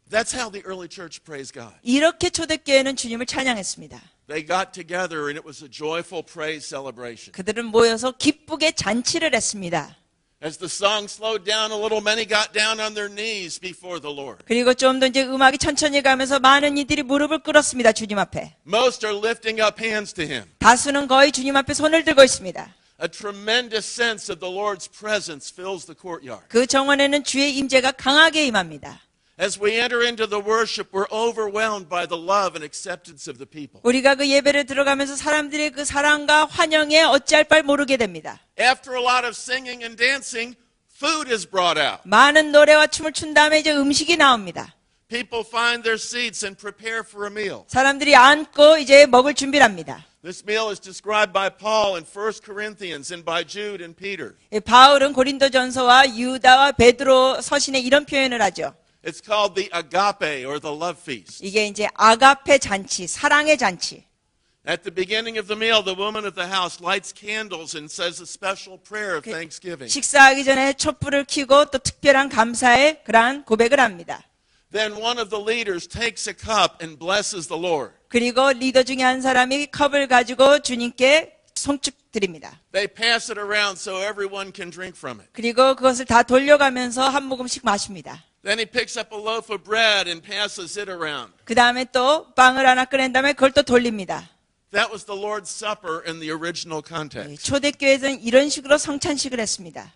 That's how the early church praised God. 이렇게 초대교회는 주님을 찬양했습니다. They got together and it was a joyful praise celebration. 그들은 모여서 기쁘게 잔치를 했습니다. As the song slowed down a little, many got down on their knees before the Lord. 그리고 좀 더 이제 음악이 천천히 가면서 많은 이들이 무릎을 꿇었습니다. 주님 앞에. Most are lifting up hands to Him. 다수는 거의 주님 앞에 손을 들고 있습니다. A tremendous sense of the Lord's presence fills the courtyard. 그 정원에는 주의 임재가 강하게 임합니다. As we enter into the worship, we're overwhelmed by the love and acceptance of the people. 우리가 그 예배를 들어가면서 사람들의 그 사랑과 환영에 어찌할 바를 모르게 됩니다. After a lot of singing and dancing, food is brought out. 많은 노래와 춤을 춘 다음에 이제 음식이 나옵니다. People find their seats and prepare for a meal. 사람들이 앉고 이제 먹을 준비를 합니다. This meal is described by Paul in 1 Corinthians and by Jude and Peter. 바울은 고린도전서와 유다와 베드로 서신에 이런 표현을 하죠. It's called the agape or the love feast. 이게 이제 아가페 잔치, 사랑의 잔치. At the beginning of the meal, the woman of the house lights candles and says a special prayer of thanksgiving. 식사하기 전에 촛불을 켜고 또 특별한 감사의 그러한 고백을 합니다. Then one of the leaders takes a cup and blesses the Lord. 그리고 리더 중에 한 사람이 컵을 가지고 주님께 송축 드립니다. They pass it around so everyone can drink from it. 그리고 그것을 다 돌려가면서 한 모금씩 마십니다. Then he picks up a loaf of bread and passes it around. 그 다음에 또 빵을 하나 꺼낸 다음에 그걸 또 돌립니다. That was the Lord's Supper in the original context. 초대교회에서는 이런 식으로 성찬식을 했습니다.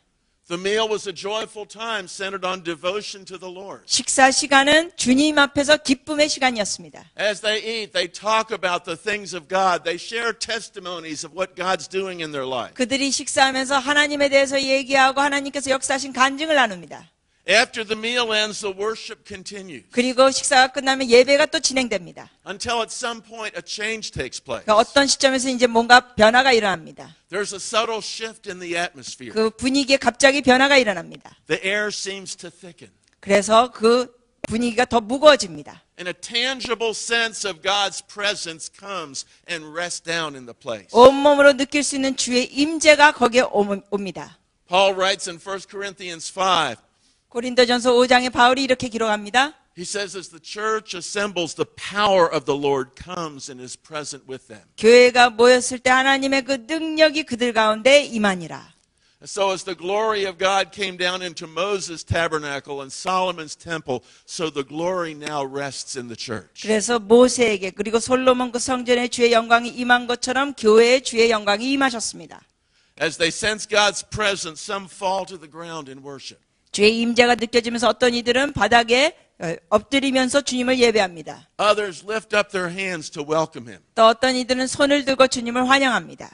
The meal was a joyful time centered on devotion to the Lord. 식사 시간은 주님 앞에서 기쁨의 시간이었습니다. As they eat, they talk about the things of God. They share testimonies of what God's doing in their life. 그들이 식사하면서 하나님에 대해서 얘기하고 하나님께서 역사하신 간증을 나눕니다. After the meal ends, the worship continues 그리고 식사가 끝나면 예배가 또 진행됩니다. until at some point a change takes place. 그러니까 어떤 시점에서 이제 뭔가 변화가 일어납니다. There's a subtle shift in the atmosphere. 그 분위기에 갑자기 변화가 일어납니다. The air seems to thicken. 그래서 그 분위기가 더 무거워집니다. And a tangible sense of God's presence comes and rests down in the place. 온몸으로 느낄 수 있는 주의 임재가 거기에 옵니다. Paul writes in 1 Corinthians 5, 고린도전서 5장에 바울이 이렇게 기록합니다. he says, as the church assembles, the power of the Lord comes and is present with them. 교회가 모였을 때 하나님의 그 능력이 그들 가운데 임하니라. And so as the glory of God came down into Moses' tabernacle and Solomon's temple, so the glory now rests in the church. 그래서 모세에게 그리고 솔로몬 그 성전에 주의 영광이 임한 것처럼 교회에 주의 영광이 임하셨습니다. As they sense God's presence, some fall to the ground in worship. 주의 임재가 느껴지면서 어떤 이들은 바닥에 엎드리면서 주님을 예배합니다. Others lift up their hands to welcome him. 또 어떤 이들은 손을 들고 주님을 환영합니다.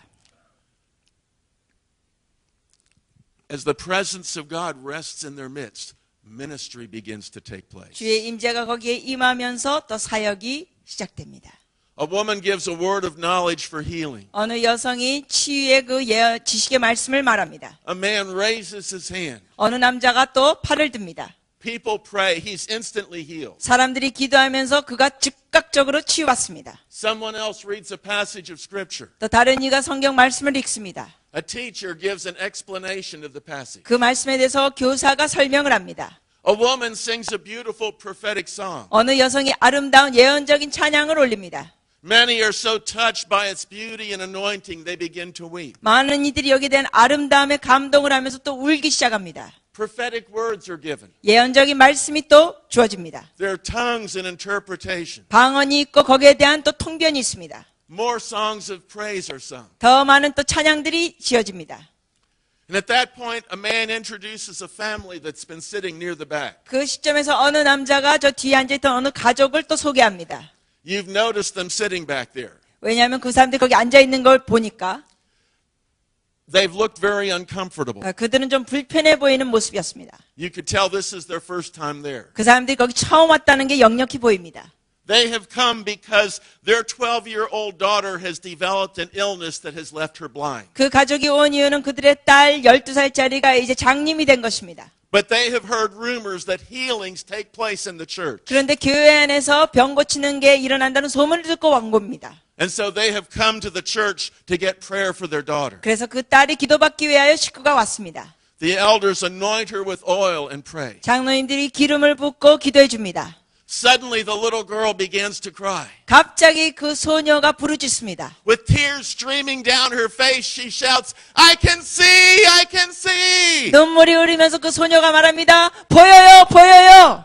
As the presence of God rests in their midst, ministry begins to take place. 주의 임재가 거기에 임하면서 또 사역이 시작됩니다. A woman gives a word of knowledge for healing. 어느 여성이 치유의 그 지식의 말씀을 말합니다. A man raises his hand. 어느 남자가 또 팔을 듭니다. People pray. He's instantly healed. 사람들이 기도하면서 그가 즉각적으로 치유받습니다. Someone else reads a passage of scripture. 또 다른 이가 성경 말씀을 읽습니다. A teacher gives an explanation of the passage. 그 말씀에 대해서 교사가 설명을 합니다. A woman sings a beautiful prophetic song. 어느 여성이 아름다운 예언적인 찬양을 올립니다. Many are so touched by its beauty and anointing, they begin to weep. 많은 이들이 여기에 대한 아름다움에 감동을 하면서 또 울기 시작합니다. Prophetic words are given. 예언적인 말씀이 또 주어집니다. There are tongues and interpretation. 방언이 있고 거기에 대한 또 통변이 있습니다. More songs of praise are sung. 더 많은 또 찬양들이 지어집니다. And at that point, a man introduces a family that's been sitting near the back. 그 시점에서 어느 남자가 저 뒤에 앉아있던 어느 가족을 또 소개합니다. You've noticed them sitting back there. 왜냐하면 그 사람들이 거기 앉아있는 걸 보니까 They've looked very uncomfortable. 그들은 좀 불편해 보이는 모습이었습니다. You could tell this is their first time there. 그 사람들이 거기 처음 왔다는 게 역력히 보입니다. They have come because their 12-year-old daughter has developed an illness that has left her blind. 그 가족이 온 이유는 그들의 딸 12살짜리가 이제 장님이 된 것입니다. But they have heard rumors that healings take place in the church. 그런데 교회 안에서 병 고치는 게 일어난다는 소문을 듣고 온 겁니다. And so they have come to the church to get prayer for their daughter. 그래서 그 딸이 기도받기 위하여 식구가 왔습니다. The elders anoint her with oil and pray. 장로님들이 기름을 붓고 기도해 줍니다. Suddenly the little girl begins to cry. 갑자기 그 소녀가 부르짖습니다. With tears streaming down her face, she shouts, I can see! I can see! 눈물이 흐르면서 그 소녀가 말합니다. 보여요, 보여요.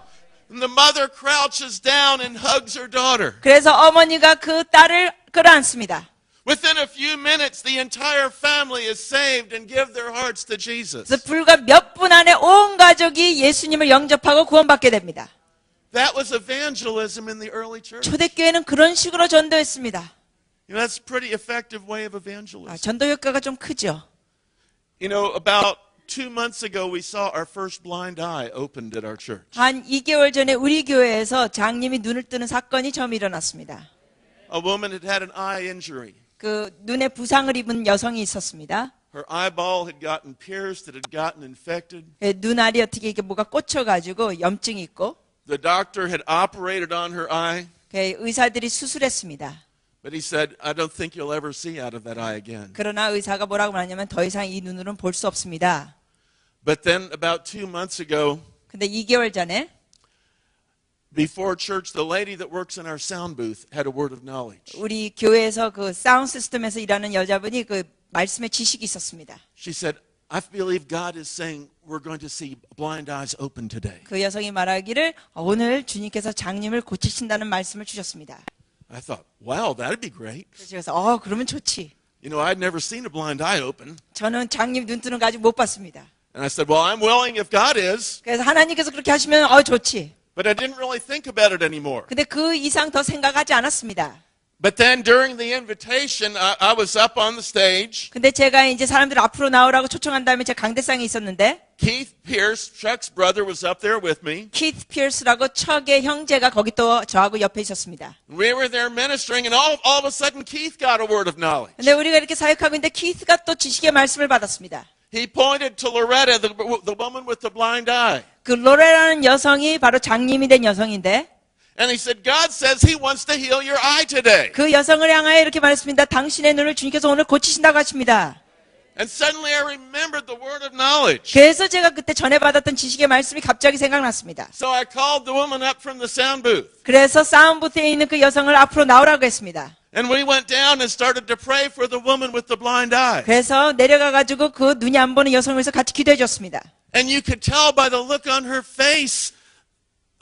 And the mother crouches down and hugs her daughter. 그래서 어머니가 그 딸을 끌어안습니다. Within a few minutes, the entire family is saved and give their hearts to Jesus. 그래서 불과 몇 분 안에 온 가족이 예수님을 영접하고 구원받게 됩니다. That was evangelism in the early church. 초대교회는 그런 식으로 전도했습니다. You know, that's a pretty effective way of evangelism. 전도 효과가 좀 크죠. You know, about 2 months ago, we saw our first blind eye opened at our church. 한 2개월 전에 우리 교회에서 장님이 눈을 뜨는 사건이 처음 일어났습니다. A woman had had an eye injury. 그 눈에 부상을 입은 여성이 있었습니다. Her eyeball had gotten pierced, it had gotten infected. 눈알이 어떻게 이렇게 뭐가 꽂혀가지고 염증이 있고 The doctor had operated on her eye, 의사들이 수술했습니다. but he said, I don't think you'll ever see out of that eye again. 그러나 의사가 뭐라고 말하냐면 더 이상 이 눈으로는 볼 수 없습니다. But then about 2 months ago, 근데 2개월 전에 before church, the lady that works in our sound booth had a word of knowledge. 우리 교회에서 그 사운드 시스템에서 일하는 여자분이 그 말씀의 지식이 있었습니다. She said, I believe God is saying we're going to see blind eyes open today. 그 여성이 말하기를 오늘 주님께서 장님을 고치신다는 말씀을 주셨습니다. I thought, wow, that'd be great. 그래서 그러면 좋지. You know, I'd never seen a blind eye open. 저는 장님 눈 뜨는 거 아직 못 봤습니다. And I said, well, I'm willing if God is. 그래서 하나님께서 그렇게 하시면 좋지. But I didn't really think about it anymore. 근데 그 이상 더 생각하지 않았습니다. But then during the invitation, I was up on the stage. 근데 제가 이제 사람들 앞으로 나오라고 초청한 다음에 제 강대상이 있었는데 Keith Pierce, Chuck's brother, was up there with me. 키스 피어스라고 척의 형제가 거기 또 저하고 옆에 있었습니다. We were there ministering, and all of a sudden Keith got a word of knowledge. 근데 우리가 이렇게 사역하고 있는데 키스가 또 지식의 말씀을 받았습니다. He pointed to Loretta, the woman with the blind eye. 그 로레라는 여성이 바로 장님이 된 여성인데 And he said, God says he wants to heal your eye today. 그 여성을 향하여 이렇게 말했습니다. 당신의 눈을 주님께서 오늘 고치신다고 하십니다. And suddenly I remembered the word of knowledge. 그래서 제가 그때 전에 받았던 지식의 말씀이 갑자기 생각났습니다. So I called the woman up from the sound booth. 그래서 사운드부스에 있는 그 여성을 앞으로 나오라고 했습니다. And we went down and started to pray for the woman with the blind eye. 그래서 내려가가지고 그 눈이 안 보는 여성을 위해서 같이 기도해 줬습니다. And you could tell by the look on her face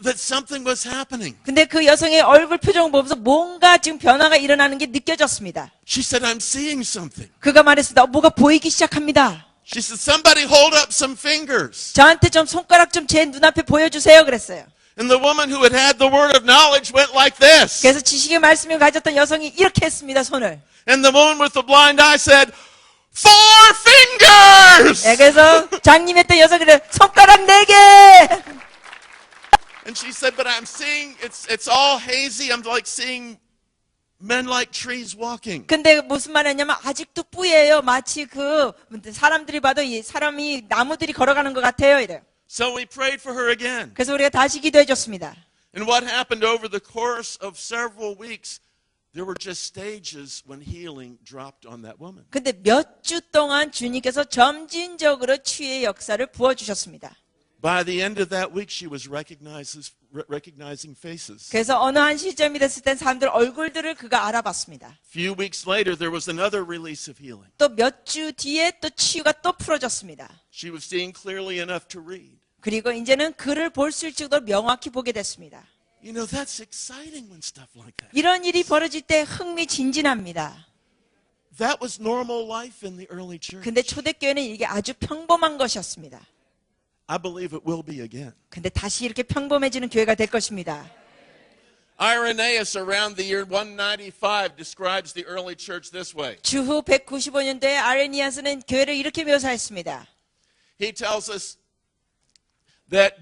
that something was happening. 근데 그 여성의 얼굴 표정을 보면서 뭔가 지금 변화가 일어나는 게 느껴졌습니다. She said, I'm seeing something. 그가 말했습니다. 뭐가 보이기 시작합니다. She said, somebody hold up some fingers. 저한테 좀 손가락 좀 제 눈앞에 보여주세요. 그랬어요. And the woman who had the word of knowledge went like this. 그래서 지식의 말씀을 가졌던 여성이 이렇게 했습니다. 손을. And the woman with the blind eye said, 4 fingers! 네, 그래서 장님 했던 여성이 손가락 4개! And she said, but I'm seeing, it's all hazy. I'm like seeing men like trees walking. 근데 무슨 말 했냐면 아직도 뿌예요. 마치 그 사람들이 봐도 이 사람이 나무들이 걸어가는 것 같아요. 이래요. So we prayed for her again. 그래서 우리가 다시 기도해 줬습니다. And what happened over the course of several weeks, there were just stages when healing dropped on that woman. 근데 몇 주 동안 주님께서 점진적으로 치유의 역사를 부어주셨습니다. By the end of that week, she was recognizing faces. 그래서 어느 한 시점이 됐을 땐 사람들 얼굴들을 그가 알아봤습니다. Few weeks later, there was another release of healing. 또 몇 주 뒤에 또 치유가 또 풀어졌습니다. She was seeing clearly enough to read. 그리고 이제는 글을 볼 수 있을 정도로 명확히 보게 됐습니다. You know, that's exciting when stuff like that. 이런 일이 벌어질 때 흥미진진합니다. That was normal life in the early church. 근데 초대교회는 이게 아주 평범한 것이었습니다. I believe it will be again. 근데 다시 이렇게 평범해지는 교회가 될 것입니다. Irenaeus around the year 195 describes the early church this way. 주후 195년도에 아레니아스는 교회를 이렇게 묘사했습니다. He tells us that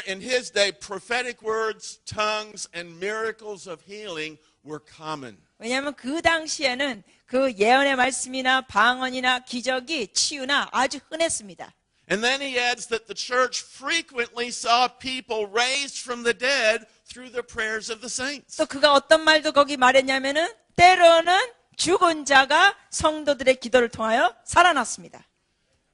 in his day, prophetic words, tongues, and miracles of healing were common. 왜냐하면 그 당시에는 그 예언의 말씀이나 방언이나 기적이 치유나 아주 흔했습니다. And then he adds that the church frequently saw people raised from the dead through the prayers of the saints. 또 그가 어떤 말도 거기 말했냐면은 때로는 죽은 자가 성도들의 기도를 통하여 살아났습니다.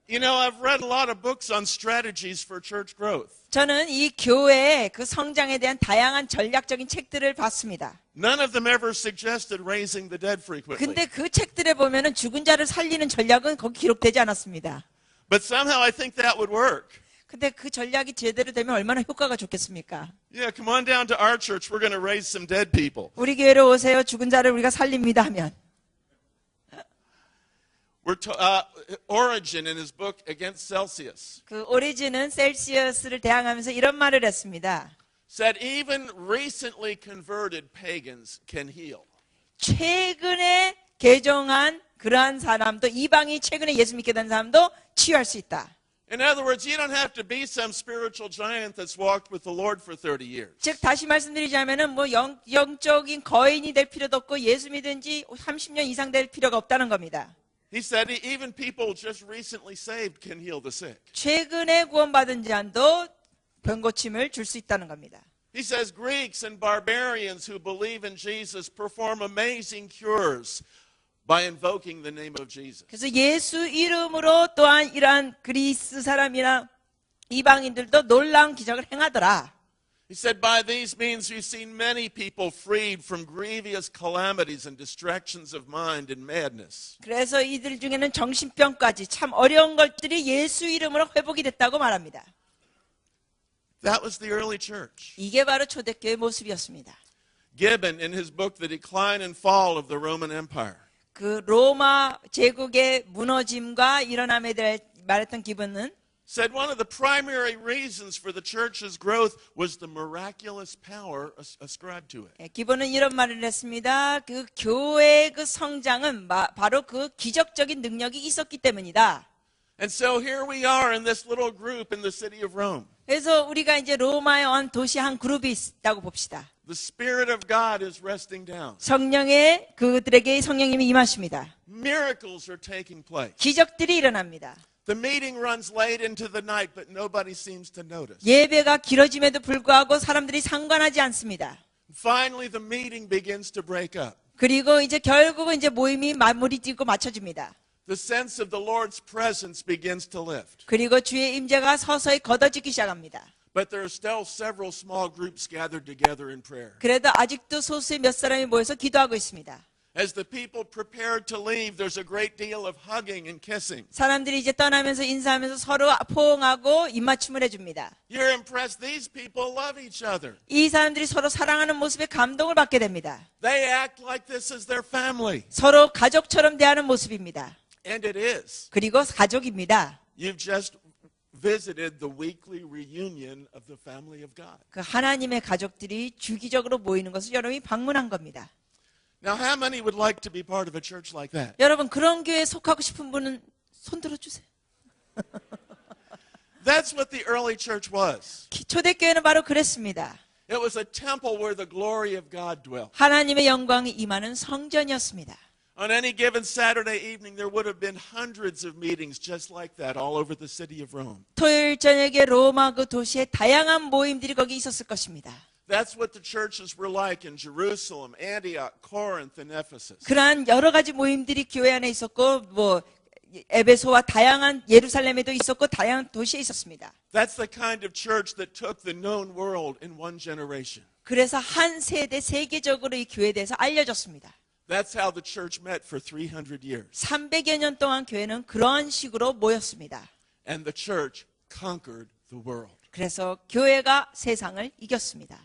You know, I've read a lot of books on strategies for church growth. 저는 이 교회의 그 성장에 대한 다양한 전략적인 책들을 봤습니다. None of them ever suggested raising the dead frequently. 근데 그 책들에 보면은 죽은 자를 살리는 전략은 거기 기록되지 않았습니다. But somehow I think that would work. 근데 그 전략이 제대로 되면 얼마나 효과가 좋겠습니까? Yeah, come on down to our church. We're going to raise some dead people. 우리 교회로 오세요. 죽은 자를 우리가 살립니다 하면. Origen in his book Against Celsius 그 오리진은 셀시어스를 대항하면서 이런 말을 했습니다. said even recently converted pagans can heal. 최근에 개종한 그러한 사람도 이방이 최근에 예수 믿게 된 사람도 치유할 수 있다. In other words, you don't have to be some spiritual giant that's walked with the Lord for 30 years. 즉 다시 말씀드리자면은 뭐 영적인 거인이 될 필요도 없고 예수 믿은 지 30년 이상 될 필요가 없다는 겁니다. He said even people just recently saved can heal the sick. 최근에 구원받은 자도 병고침을 줄 수 있다는 겁니다. He says Greeks and barbarians who believe in Jesus perform amazing cures by invoking the name of Jesus. 그래서 예수 이름으로 또한 이러한 그리스 사람이나 이방인들도 놀라운 기적을 행하더라. He said, by these means you've seen many people freed from grievous calamities and distractions of mind and madness. 그래서 이들 중에는 정신병까지 참 어려운 것들이 예수 이름으로 회복이 됐다고 말합니다. That was the early church. 이게 바로 초대교회의 모습이었습니다. Gibbon, in his book The Decline and Fall of the Roman Empire, 그 로마 제국의 무너짐과 일어남에 대해 말했던 기분은 said one of the primary reasons for the church's growth was the miraculous power ascribed to it. 기본은 이런 말을 했습니다. 그 교회의 그 성장은 바로 그 기적적인 능력이 있었기 때문이다. And so here we are in this little group in the city of Rome. 그래서 우리가 이제 로마의 한 도시 한 그룹이 있다고 봅시다. The Spirit of God is resting down. 성령의 그들에게 성령님이 임하십니다. Miracles are taking place. 기적들이 일어납니다. The meeting runs late into the night, but nobody seems to notice. 예배가 길어짐에도 불구하고 사람들이 상관하지 않습니다. Finally, the meeting begins to break up. 그리고 이제 결국은 이제 모임이 마무리 짓고 마쳐집니다. The sense of the Lord's presence begins to lift. 그리고 주의 임재가 서서히 걷어지기 시작합니다. But there are still several small groups gathered together in prayer. 그래도 아직도 소수의 몇 사람이 모여서 기도하고 있습니다. As the people prepared to leave, there's a great deal of hugging and kissing. 사람들이 이제 떠나면서 인사하면서 서로 포옹하고 입맞춤을 해줍니다. You're impressed. These people love each other. 이 사람들이 서로 사랑하는 모습에 감동을 받게 됩니다. They act like this is their family. 서로 가족처럼 대하는 모습입니다. And it is. 그리고 가족입니다. You've just visited the weekly reunion of the family of God. 그 하나님의 가족들이 주기적으로 모이는 것을 여러분이 방문한 겁니다. Now, how many would like to be part of a church like that? 여러분 그런 교회에 속하고 싶은 분은 손 들어주세요. That's what the early church was. 초대교회는 바로 그랬습니다. It was a temple where the glory of God dwelt. 하나님의 영광이 임하는 성전이었습니다. On any given Saturday evening, there would have been hundreds of meetings just like that all over the city of Rome. 토요일 저녁에 로마 그 도시에 다양한 모임들이 거기 있었을 것입니다. That's what the churches were like in Jerusalem, Antioch, Corinth, and Ephesus. 그러한 여러 가지 모임들이 교회 안에 있었고 뭐 에베소와 다양한 예루살렘에도 있었고 다양한 도시에 있었습니다. That's the kind of church that took the known world in one generation. 그래서 한 세대 세계적으로 이 교회에 대해서 알려졌습니다. That's how the church met for 300 years. 300여 년 동안 교회는 그런 식으로 모였습니다. And the church conquered the world. 그래서 교회가 세상을 이겼습니다.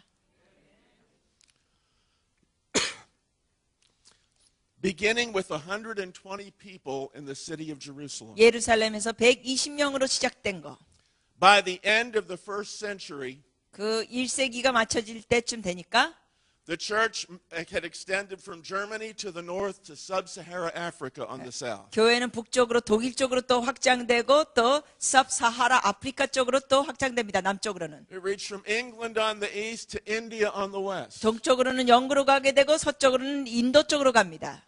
Beginning with 120 people in the city of Jerusalem. 예루살렘에서 120명으로 시작된 거. By the end of the first century, 그 1세기가 맞춰질 때쯤 되니까 the church had extended from Germany to the north to sub-Sahara Africa on the south. 교회는 북쪽으로 독일 쪽으로 또 확장되고 또 섭사하라 아프리카 쪽으로 또 확장됩니다. 남쪽으로는. It reached from England on the east to India on the west. 동쪽으로는 영국으로 가게 되고 서쪽으로는 인도 쪽으로 갑니다.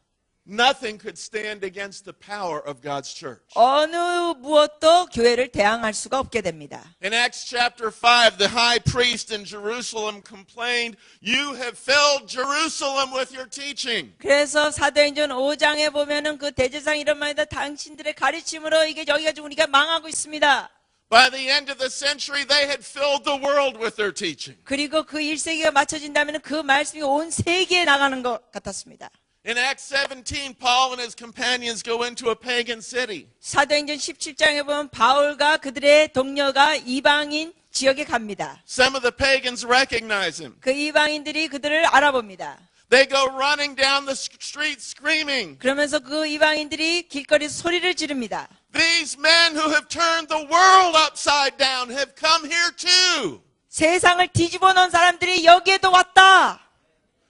Nothing could stand against the power of God's church. 어느 무엇도 교회를 대항할 수가 없게 됩니다. In Acts chapter 5, the high priest in Jerusalem complained, "You have filled Jerusalem with your teaching." 그래서 사도행전 5장에 보면은 그 대제사장이 이런 말이다. 당신들의 가르침으로 이게 여기가 지금 우리가 망하고 있습니다. By the end of the century, they had filled the world with their teaching. 그리고 그 1세기가 맞춰진다면 그 말씀이 온 세계에 나가는 것 같았습니다. In Acts 17, Paul and his companions go into a pagan city. 사도행전 17장에 보면 바울과 그들의 동료가 이방인 지역에 갑니다. Some of the pagans recognize him. 그 이방인들이 그들을 알아봅니다. They go running down the street screaming, 그러면서 그 이방인들이 길거리에서 소리를 지릅니다. "These men who have turned the world upside down have come here too." 세상을 뒤집어 놓은 사람들이 여기에도 왔다.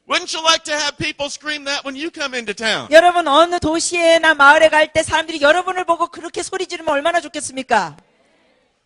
Wouldn't you like to have people scream that when you come into town? 여러분 어느 도시에나 마을에 갈 때 사람들이 여러분을 보고 그렇게 소리 지르면 얼마나 좋겠습니까?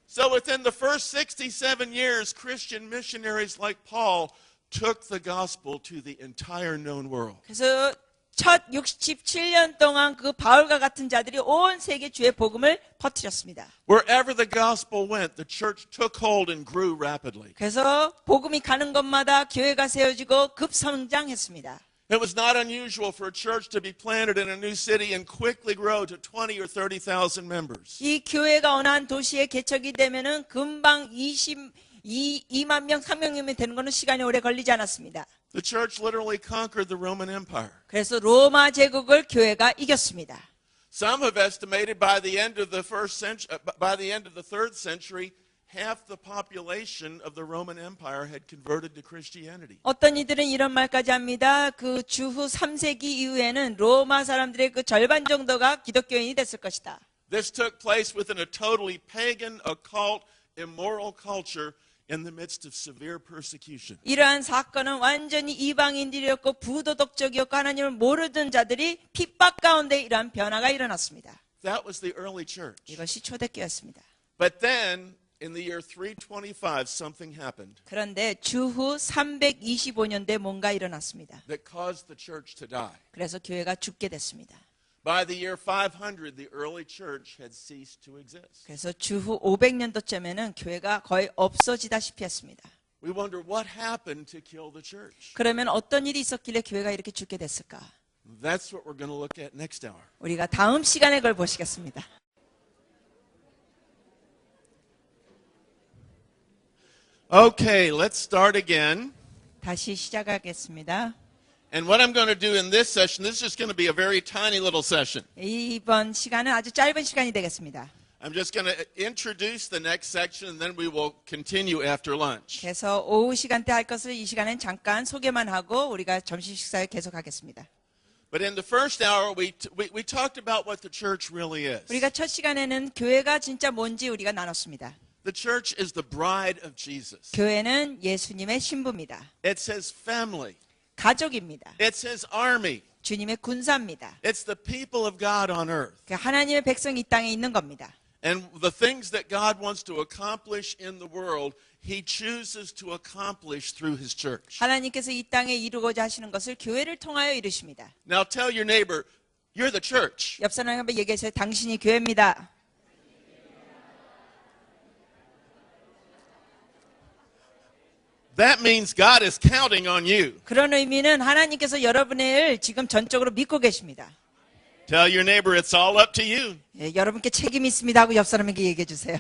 So within the first 67 years, Christian missionaries like Paul took the gospel to the entire known world. 그래서 첫 67년 동안 그 바울과 같은 자들이 온 세계 주의 복음을 퍼뜨렸습니다. Wherever the gospel went, the church took hold and grew rapidly. 그래서 복음이 가는 곳마다 교회가 세워지고 급성장했습니다. It was not unusual for a church to be planted in a new city and quickly grow to 20 or 30,000 members. 이 교회가 어느 한 도시에 개척이 되면은 금방 2만 명, 3명이면 되는 것은 시간이 오래 걸리지 않았습니다. The church literally conquered the Roman Empire. 그래서 로마 제국을 교회가 이겼습니다. Some have estimated by the end of the third century, half the population of the Roman Empire had converted to Christianity. 어떤 이들은 이런 말까지 합니다. 그 주후 3세기 이후에는 로마 사람들의 그 절반 정도가 기독교인이 됐을 것이다. This took place within a totally pagan, occult, immoral culture in the midst of severe persecution. 이러한 사건은 완전히 이방인들이었고 부도덕적이었고 하나님을 모르던 자들이 핍박 가운데 이러한 변화가 일어났습니다. That was the early church. 이것이 초대교회였습니다. But then, in the year 325, something happened 그런데 주후 325년대에 뭔가 일어났습니다. that caused the church to die. 그래서 교회가 죽게 됐습니다. By the year 500, the early church had ceased to exist. 그래서 주후 500년도쯤에는 교회가 거의 없어지다시피 했습니다. We wonder what happened to kill the church. 그러면 어떤 일이 있었길래 교회가 이렇게 죽게 됐을까? That's what we're going to look at next hour. 우리가 다음 시간에 그걸 보시겠습니다. Okay, let's start again. 다시 시작하겠습니다. And what I'm going to do in this session, this is just going to be a very tiny little session. 이번 시간은 아주 짧은 시간이 되겠습니다. I'm just going to introduce the next section and then we will continue after lunch. 그래서 오후 시간대 할 것을 이 시간엔 잠깐 소개만 하고 우리가 점심 식사에 계속하겠습니다. But in the first hour, we talked about what the church really is. 우리가 첫 시간에는 교회가 진짜 뭔지 우리가 나눴습니다. The church is the bride of Jesus. 교회는 예수님의 신부입니다. It's his family. 가족입니다. It's his army. 주님의 군사입니다. It's the people of God on earth. 하나님의 백성이 이 땅에 있는 겁니다. And the things that God wants to accomplish in the world, he chooses to accomplish through his church. 하나님께서 이 땅에 이루고자 하시는 것을 교회를 통하여 이루십니다. Now tell your neighbor, you're the church. 옆 사람한테 얘기하세요. 당신이 교회입니다. That means God is counting on you. 그런 의미는 하나님께서 여러분을 지금 전적으로 믿고 계십니다. Tell your neighbor it's all up to you. 예, 여러분께 책임이 있습니다 하고 옆 사람에게 얘기해 주세요.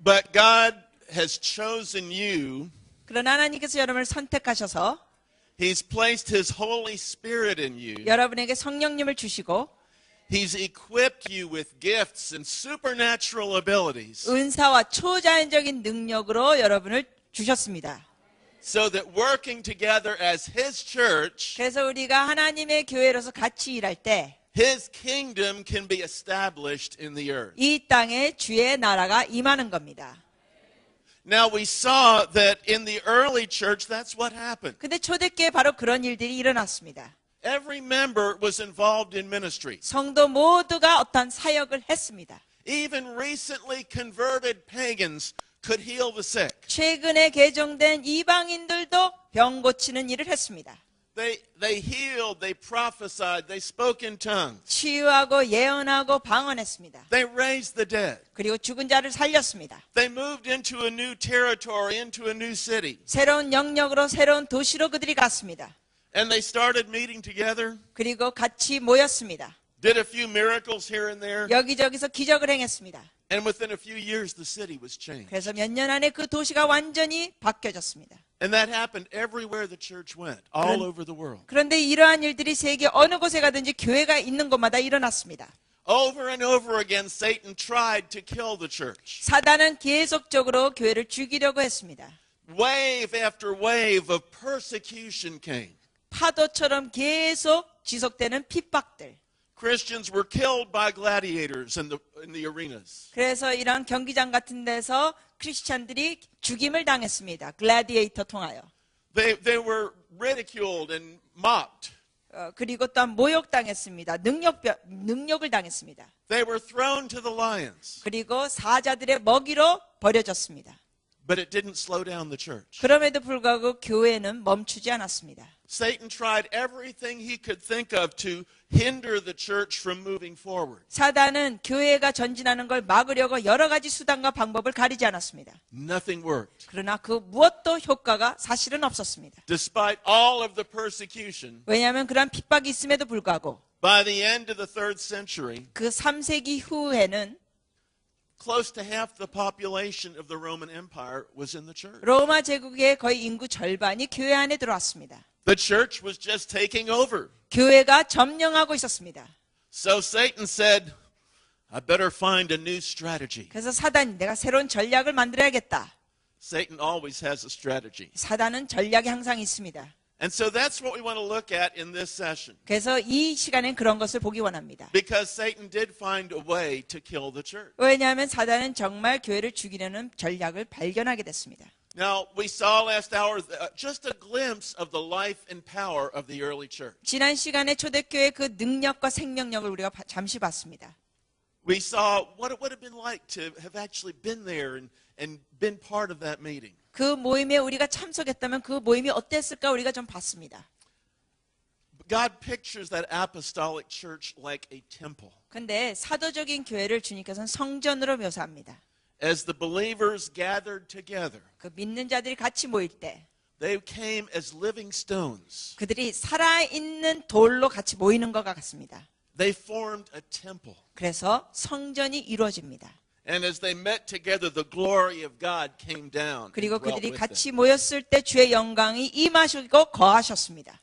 But God has chosen you. 그러나 하나님께서 여러분을 선택하셔서 He's placed his Holy Spirit in you. 여러분에게 성령님을 주시고 He's equipped you with gifts and supernatural abilities 은사와 초자연적인 능력으로 여러분을 주셨습니다. so that working together as his church, 그래서 우리가 하나님의 교회로서 같이 일할 때 his kingdom can be established in the earth. 이 땅에 주의 나라가 임하는 겁니다. Now we saw that in the early church, that's what happened. 근데 초대교회에 바로 그런 일들이 일어났습니다. Every member was involved in ministry. 성도 모두가 어떤 사역을 했습니다. Even recently converted pagans could heal the sick. 최근에 개종된 이방인들도 병 고치는 일을 했습니다. They healed, they prophesied, they spoke in tongues. 치유하고 예언하고 방언했습니다. They raised the dead. 그리고 죽은 자를 살렸습니다. They moved into a new territory, into a new city. 새로운 영역으로 새로운 도시로 그들이 갔습니다. And they started meeting together, 그리고 같이 모였습니다. did a few miracles here and there, 여기저기서 기적을 행했습니다. and within a few years the city was changed. 그래서 몇 년 안에 그 도시가 완전히 바뀌어졌습니다. And that happened everywhere the church went, all over the world. 그런데 이러한 일들이 세계 어느 곳에 가든지 교회가 있는 곳마다 일어났습니다. Over and over again, Satan tried to kill the church. 사단은 계속적으로 교회를 죽이려고 했습니다. Wave after wave of persecution came. 파도처럼 계속 지속되는 핍박들. Christians were killed by gladiators in the arenas. 그래서 이런 경기장 같은 데서 크리스찬들이 죽임을 당했습니다. 글래디에이터 통하여. They were ridiculed and mocked. 그리고 또한 모욕당했습니다. 능욕을 당했습니다. They were thrown to the lions. 그리고 사자들의 먹이로 버려졌습니다. But it didn't slow down the church. 그럼에도 불구하고 교회는 멈추지 않았습니다. Satan tried everything he could think of to hinder the church from moving forward. 사단은 교회가 전진하는 걸 막으려고 여러 가지 수단과 방법을 가리지 않았습니다. Nothing worked. 그러나 그 무엇도 효과가 사실은 없었습니다. Despite all of the persecution, 왜냐하면 그러한 핍박이 있음에도 불구하고 by the end of the 3rd century, 그 3세기 후에는 close to half the population of the Roman Empire was in the church. 로마 제국의 거의 인구 절반이 교회 안에 들어왔습니다. The church was just taking over. 교회가 점령하고 있었습니다. So Satan said, I better find a new strategy. 그래서 사단이 내가 새로운 전략을 만들어야겠다. Satan always has a strategy. 사단은 전략이 항상 있습니다. And so that's what we want to look at in this session. 그래서 이 시간엔 그런 것을 보기 원합니다. Because Satan did find a way to kill the church. 왜냐하면 사단은 정말 교회를 죽이려는 전략을 발견하게 됐습니다. Now, we saw last hour just a glimpse of the life and power of the early church. 지난 시간에 초대교회의 그 능력과 생명력을 우리가 잠시 봤습니다. We saw what it would have been like to have actually been there and been part of that meeting. 그 모임에 우리가 참석했다면 그 모임이 어땠을까 우리가 좀 봤습니다. God pictures that apostolic church like a temple. 근데 사도적인 교회를 주님께서는 성전으로 묘사합니다. As the believers gathered together, 그 믿는 자들이 같이 모일 때 they came as living stones. 그들이 살아있는 돌로 같이 모이는 것 같습니다. They formed a temple. 그래서 성전이 이루어집니다. And as they met together, the glory of God came down. and 그리고 dwelt 그들이 with 같이 them. 모였을 때 주의 영광이 임하시고 거하셨습니다.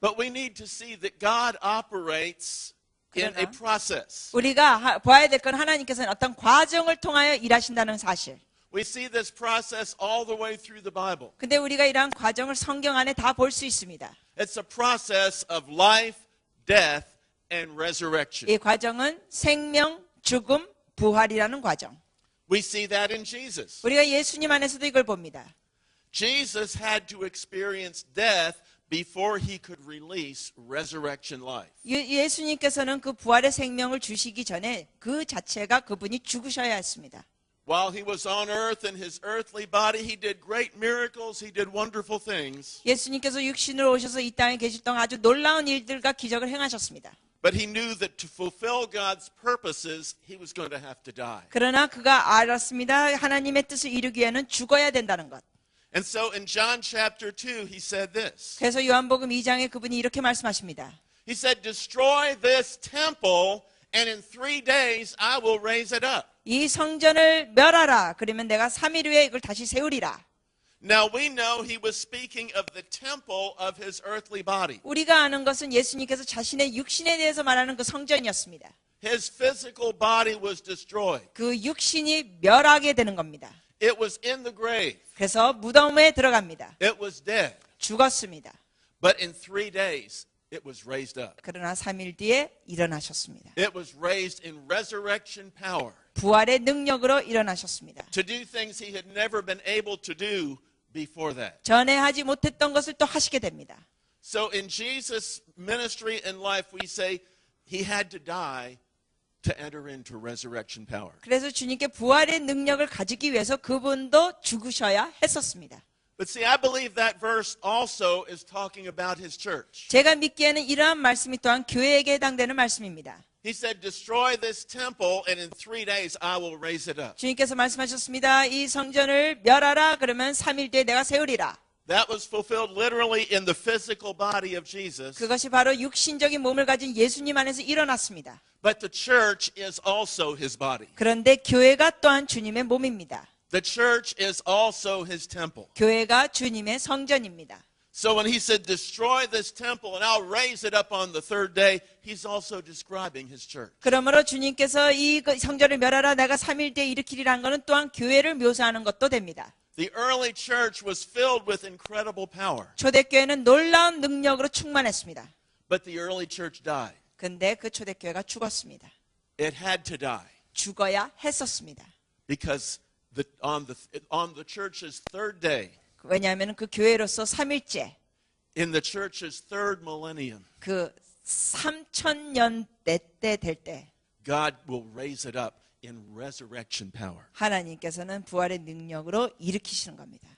But we need to see that God operates in a 그러나 process. 우리가 봐야 될 건 하나님께서는 어떤 과정을 통하여 일하신다는 사실. We see this process all the way through the Bible. 근데 우리가 이러한 과정을 성경 안에 다 볼 수 있습니다. It's a process of life, death, and resurrection. 이 과정은 생명, 죽음, 부활이라는 과정. We see that in Jesus. 우리가 예수님 안에서도 이걸 봅니다. Jesus had to experience death before he could release resurrection life. 예수님께서는 그 부활의 생명을 주시기 전에 그 자체가 그분이 죽으셔야 했습니다. While he was on earth in his earthly body, he did great miracles, he did wonderful things. 예수님께서 육신으로 오셔서 이 땅에 계실 동안 아주 놀라운 일들과 기적을 행하셨습니다. But he knew that to fulfill God's purposes, he was going to have to die. 그러나 그가 알았습니다. 하나님의 뜻을 이루기 위해는 죽어야 된다는 것. And so in John chapter 2, he said this. 그래서 요한복음 2장에 그분이 이렇게 말씀하십니다. He said, destroy this temple, and in 3 days I will raise it up. 이 성전을 멸하라. 그러면 내가 3일 후에 이걸 다시 세우리라. Now we know he was speaking of the temple of his earthly body. 우리가 아는 것은 예수님께서 자신의 육신에 대해서 말하는 그 성전이었습니다. His physical body was destroyed. 그 육신이 멸하게 되는 겁니다. It was in the grave. 그래서 무덤에 들어갑니다. It was dead. 죽었습니다. But in 3 days, it was raised up. 그러나 3일 뒤에 일어나셨습니다. It was raised in resurrection power 부활의 능력으로 일어나셨습니다. to do things he had never been able to do before that. 전에 하지 못했던 것을 또 하시게 됩니다. So in Jesus' ministry and life, we say he had to die to enter into resurrection power. 그래서 주님께 부활의 능력을 가지기 위해서 그분도 죽으셔야 했었습니다. But see, I believe that verse also is talking about his church. 제가 믿기에는 이러한 말씀이 또한 교회에게 해당되는 말씀입니다. He said, destroy this temple, and in 3 days I will raise it up. 주님께서 말씀하셨습니다. 이 성전을 멸하라. 그러면 3일 뒤에 내가 세우리라. That was fulfilled literally in the physical body of Jesus. 그것이 바로 육신적인 몸을 가진 예수님 안에서 일어났습니다. But the church is also his body. 그런데 교회가 또한 주님의 몸입니다. The church is also his temple. 교회가 주님의 성전입니다. So when he said, destroy this temple and I'll raise it up on the 3rd day, he's also describing his church. 그러므로 주님께서 이 성전을 멸하라 내가 3일 뒤에 일으키리라는 것은 또한 교회를 묘사하는 것도 됩니다. The early church was filled with incredible power. 초대교회는 놀라운 능력으로 충만했습니다. But the early church died. 근데 그 초대교회가 죽었습니다. It had to die 죽어야 했었습니다. because on the church's 3rd day, 왜냐하면 그 교회로서 3일째, in the church's 3rd millennium, 그 3000년대 때 될 때 God will raise it up in resurrection power. 하나님께서는 부활의 능력으로 일으키시는 겁니다.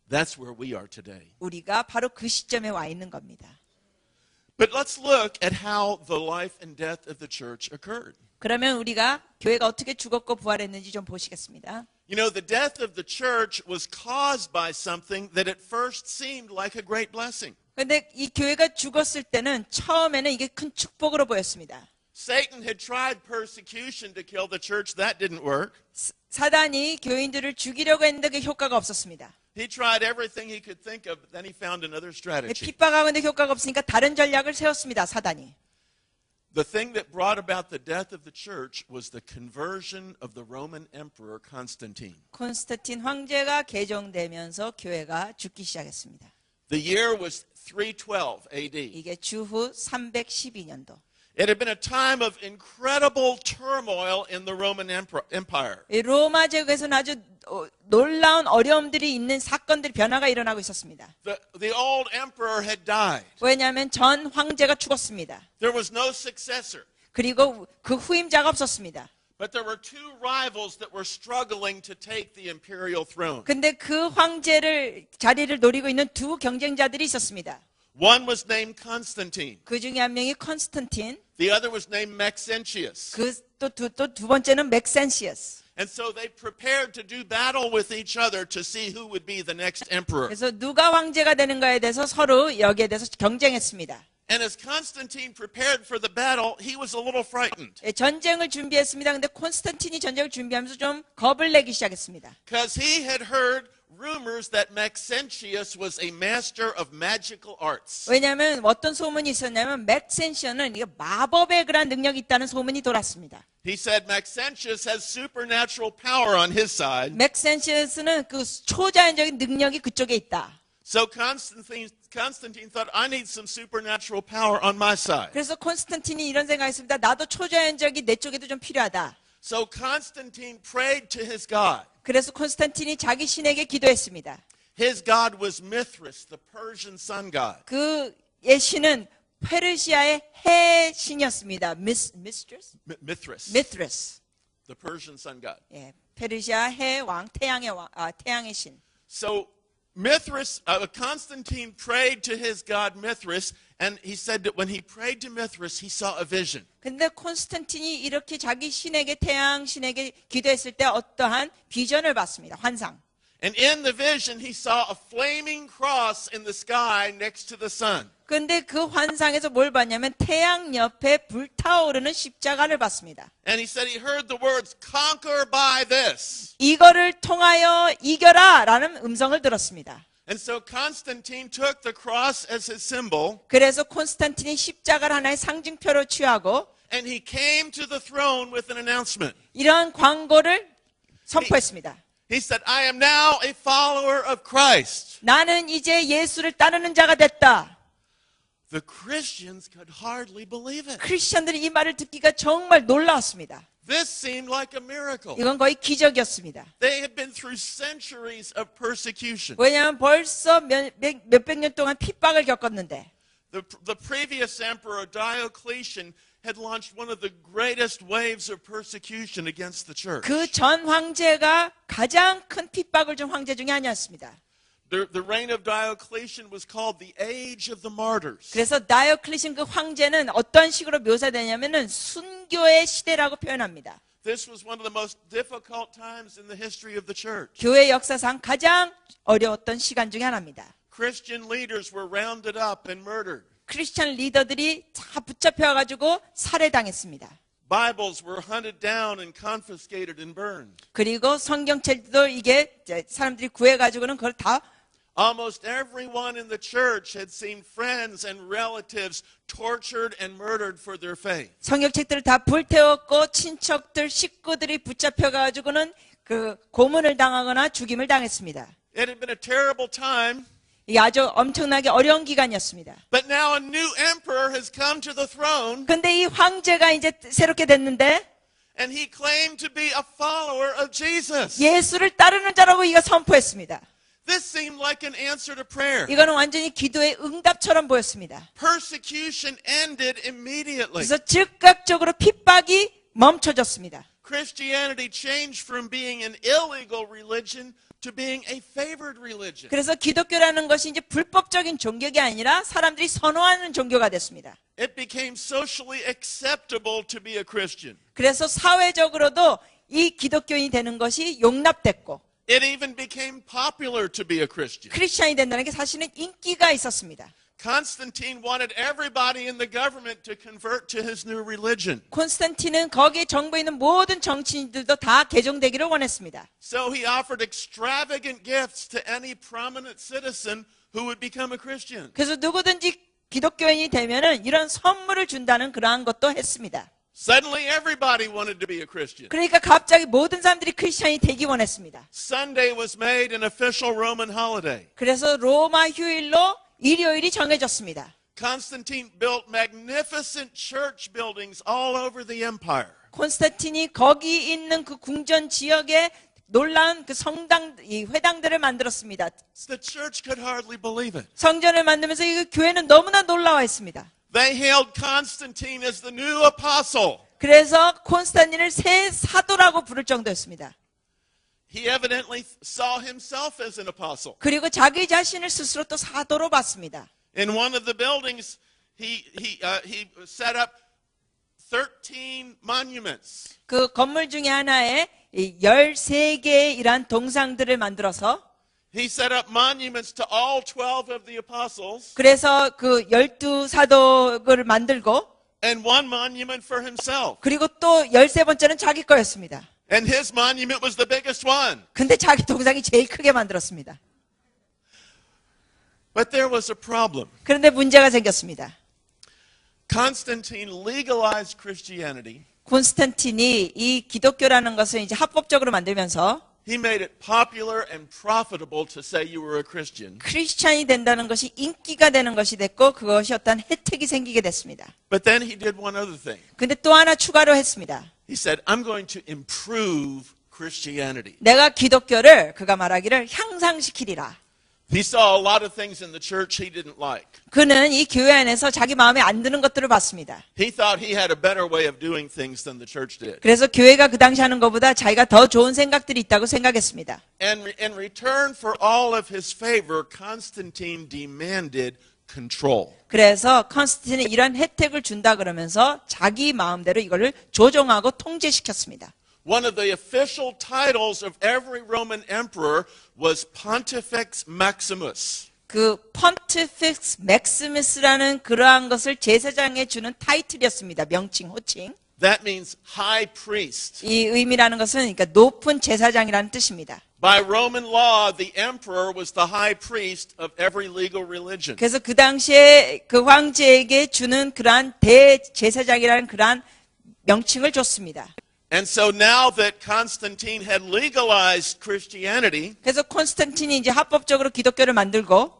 That's where we are today. 우리가 바로 그 시점에 와 있는 겁니다. But let's look at how the life and death of the church occurred. 그러면 우리가 교회가 어떻게 죽었고 부활했는지 좀 보시겠습니다. You know, the death of the church was caused by something that at first seemed like a great blessing. 그런데 이 교회가 죽었을 때는 처음에는 이게 큰 축복으로 보였습니다. Satan had tried persecution to kill the church. That didn't work. 사단이 교인들을 죽이려고 했는데 그 효과가 없었습니다. He tried everything he could think of, but then he found another strategy. 핍박하는데 효과가 없으니까 다른 전략을 세웠습니다. 사단이. The thing that brought about the death of the church was the conversion of the Roman Emperor Constantine. 콘스탄틴 황제가 개종되면서 교회가 죽기 시작했습니다. The year was 312 AD. 이게 주후 312년도. It had been a time of incredible turmoil in the Roman Empire. 이 로마 제국에서는 아주 놀라운 어려움들이 있는 사건들이 변화가 일어나고 있었습니다. The old emperor had died. 왜냐하면 전 황제가 죽었습니다. There was no successor. 그리고 그 후임자가 없었습니다. But there were two rivals that were struggling to take the imperial throne. 근데 그 황제를 자리를 노리고 있는 두 경쟁자들이 있었습니다. One was named Constantine. 그 중에 한 명이 컨스탄틴, The other was named Maxentius. 두 번째는 맥센시어스. And so they prepared to do battle with each other to see who would be the next emperor. 그래서 누가 황제가 되는가에 대해서 서로 여기에 대해서 경쟁했습니다. And as Constantine prepared for the battle, he was a little frightened. 전쟁을 준비했습니다. 근데 콘스탄틴이 전쟁을 준비하면서 좀 겁을 내기 시작했습니다. Because he had heard rumors that Maxentius was a master of magical arts. 왜냐하면 어떤 소문이 있었냐면 맥센시어는 이게 마법의 그런 능력이 있다는 소문이 돌았습니다. He said Maxentius has supernatural power on his side. 맥센시어스는 그 초자연적인 능력이 그쪽에 있다. So Constantine thought, I need some supernatural power on my side. 그래서 콘스탄틴이 이런 생각했습니다. 나도 초자연적인 내 쪽에도 좀 필요하다. So Constantine prayed to his God. 그래서 콘스탄틴이 자기 신에게 기도했습니다. His God was Mithras, the Persian sun god. 그의 신은 페르시아의 해 신이었습니다. Mithras? Mithras, the Persian sun god. 예, 페르시아 해 왕, 태양의 신. So Constantine prayed to his god Mithras, and he said that when he prayed to Mithras, he saw a vision. 근데 콘스탄틴이 이렇게 자기 신에게 태양 신에게 기도했을 때 어떠한 비전을 봤습니다. 환상. And in the vision, he saw a flaming cross in the sky next to the sun. 근데 그 환상에서 뭘 봤냐면 태양 옆에 불타오르는 십자가를 봤습니다. And he said he heard the words, conquer by this. 이거를 통하여 이겨라 라는 음성을 들었습니다. And so Constantine took the cross as his symbol. 그래서 콘스탄틴이 십자가를 하나의 상징표로 취하고 And he came to the throne with an announcement. 이러한 광고를 선포했습니다. He said, I am now a follower of Christ. 나는 이제 예수를 따르는 자가 됐다. The Christians could hardly believe it. 크리스천들이 이 말을 듣기가 정말 놀라웠습니다. This seemed like a miracle. 이건 거의 기적이었습니다. They had been through centuries of persecution. 왜냐하면 벌써 몇백 년 동안 핍박을 겪었는데 The previous emperor, Diocletian, had launched one of the greatest waves of persecution against the church. 그 전 황제가 가장 큰 핍박을 준 황제 중에 아니었습니다. The reign of Diocletian was called the Age of the Martyrs. 그래서 다이오클리신 그 황제는 어떤 식으로 묘사되냐면은 순교의 시대라고 표현합니다. This was one of the most difficult times in the history of the church. 교회 역사상 가장 어려웠던 시간 중에 하나입니다. Christian leaders were rounded up and murdered. 크리스천 리더들이 다 붙잡혀가지고 살해당했습니다. Bibles were hunted down and confiscated and burned. 그리고 성경책도 이게 사람들이 구해가지고는 그걸 다 Almost everyone in the church had seen friends and relatives tortured and murdered for their faith. 성경책들을 다 불태웠고 친척들, 식구들이 붙잡혀가지고는 그 고문을 당하거나 죽임을 당했습니다. It had been a terrible time. 이게 아주 엄청나게 어려운 기간이었습니다. But now a new emperor has come to the throne. 근데 이 황제가 이제 새롭게 됐는데 And he claimed to be a follower of Jesus. 예수를 따르는 자라고 이가 선포했습니다. This seemed like an answer to prayer. 이거는 완전히 기도의 응답처럼 보였습니다. Persecution ended immediately. 그래서 즉각적으로 핍박이 멈춰졌습니다. Christianity changed from being an illegal religion to being a favored religion. 그래서 기독교라는 것이 이제 불법적인 종교가 아니라 사람들이 선호하는 종교가 됐습니다. It became socially acceptable to be a Christian. 그래서 사회적으로도 이 기독교인이 되는 것이 용납됐고 It even became popular to be a Christian. 크리스천이 된다는 게 사실은 인기가 있었습니다. Constantine wanted everybody in the government to convert to his new religion. 콘스탄틴은 거기에 정부에 있는 모든 정치인들도 다 개종되기를 원했습니다. So he offered extravagant gifts to any prominent citizen who would become a Christian. 그래서 누구든지 기독교인이 되면은 이런 선물을 준다는 그러한 것도 했습니다. Suddenly everybody wanted to be a Christian. 그러니까 갑자기 모든 사람들이 크리스천이 되기 원했습니다. Sunday was made an official Roman holiday. 그래서 로마 휴일로 일요일이 정해졌습니다. Constantine built magnificent church buildings all over the empire. 콘스탄틴이 거기 있는 그 궁전 지역에 놀라운 그 성당, 이 회당들을 만들었습니다. The church could hardly believe it. 성전을 만들면서 이 교회는 너무나 놀라워했습니다. They hailed Constantine as the new apostle. 그래서 콘스탄틴을 새 사도라고 부를 정도였습니다. He evidently saw himself as an apostle. 그리고 자기 자신을 스스로 또 사도로 봤습니다. In one of the buildings, he set up 13 monuments. 그 건물 중에 하나에 13개의 이러한 동상들을 만들어서 He set up monuments to all 12 of the apostles 그래서 그 12사도를 만들고 and one monument for himself. 그리고 또 13번째는 자기 거였습니다. And his monument was the biggest one. 근데 자기 동상이 제일 크게 만들었습니다. But there was a problem. 그런데 문제가 생겼습니다. Constantine legalized Christianity. 콘스탄틴이 이 기독교라는 것을 이제 합법적으로 만들면서 He made it popular and profitable to say you were a Christian. 크리스찬이 된다는 것이 인기가 되는 것이 됐고 그것이 어떤 혜택이 생기게 됐습니다. But then he did one other thing. 근데 또 하나 추가로 했습니다. He said, I'm going to improve Christianity. 내가 기독교를 그가 말하기를 향상시키리라. He saw a lot of things in the church he didn't like. 그는 이 교회 안에서 자기 마음에 안 드는 것들을 봤습니다. He thought he had a better way of doing things than the church did. 그래서 교회가 그 당시 하는 것보다 자기가 더 좋은 생각들이 있다고 생각했습니다. And in return for all of his favor, Constantine demanded control. 그래서 콘스탄틴이 이런 혜택을 준다 그러면서 자기 마음대로 이거를 조정하고 통제시켰습니다. One of the official titles of every Roman emperor was Pontifex Maximus. 그 Pontifex Maximus라는 그러한 것을 제사장에 주는 타이틀이었습니다. 명칭, 호칭. That means high priest. 이 의미라는 것은 그러니까 높은 제사장이라는 뜻입니다. By Roman law, the emperor was the high priest of every legal religion. 그래서 그 당시에 그 황제에게 주는 그러한 대제사장이라는 그러한 명칭을 줬습니다. And so now that Constantine had legalized Christianity, 그래서 콘스탄틴이 이제 합법적으로 기독교를 만들고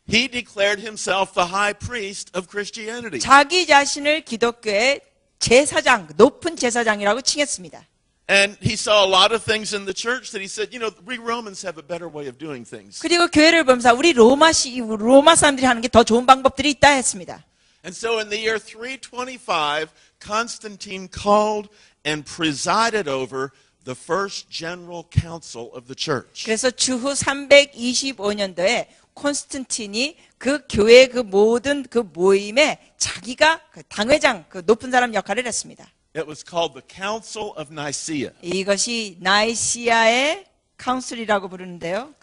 he declared himself the high priest of Christianity. 자기 자신을 기독교의 제사장, 높은 제사장이라고 칭했습니다. And he saw a lot of things in the church that he said, you know, we Romans have a better way of doing things. 그리고 교회를 보면서 우리 로마 사람들이 하는 게 더 좋은 방법들이 있다 했습니다. And so in the year 325, Constantine called and presided over the first general council of the church. 그래서 주후 325년도에 콘스탄틴이 그 교회 그 모든 그 모임에 자기가 그 당회장, 그 높은 사람 역할을 했습니다. It was called the Council of Nicaea. 이것이 나이시아의 카운슬이라고 부르는데요.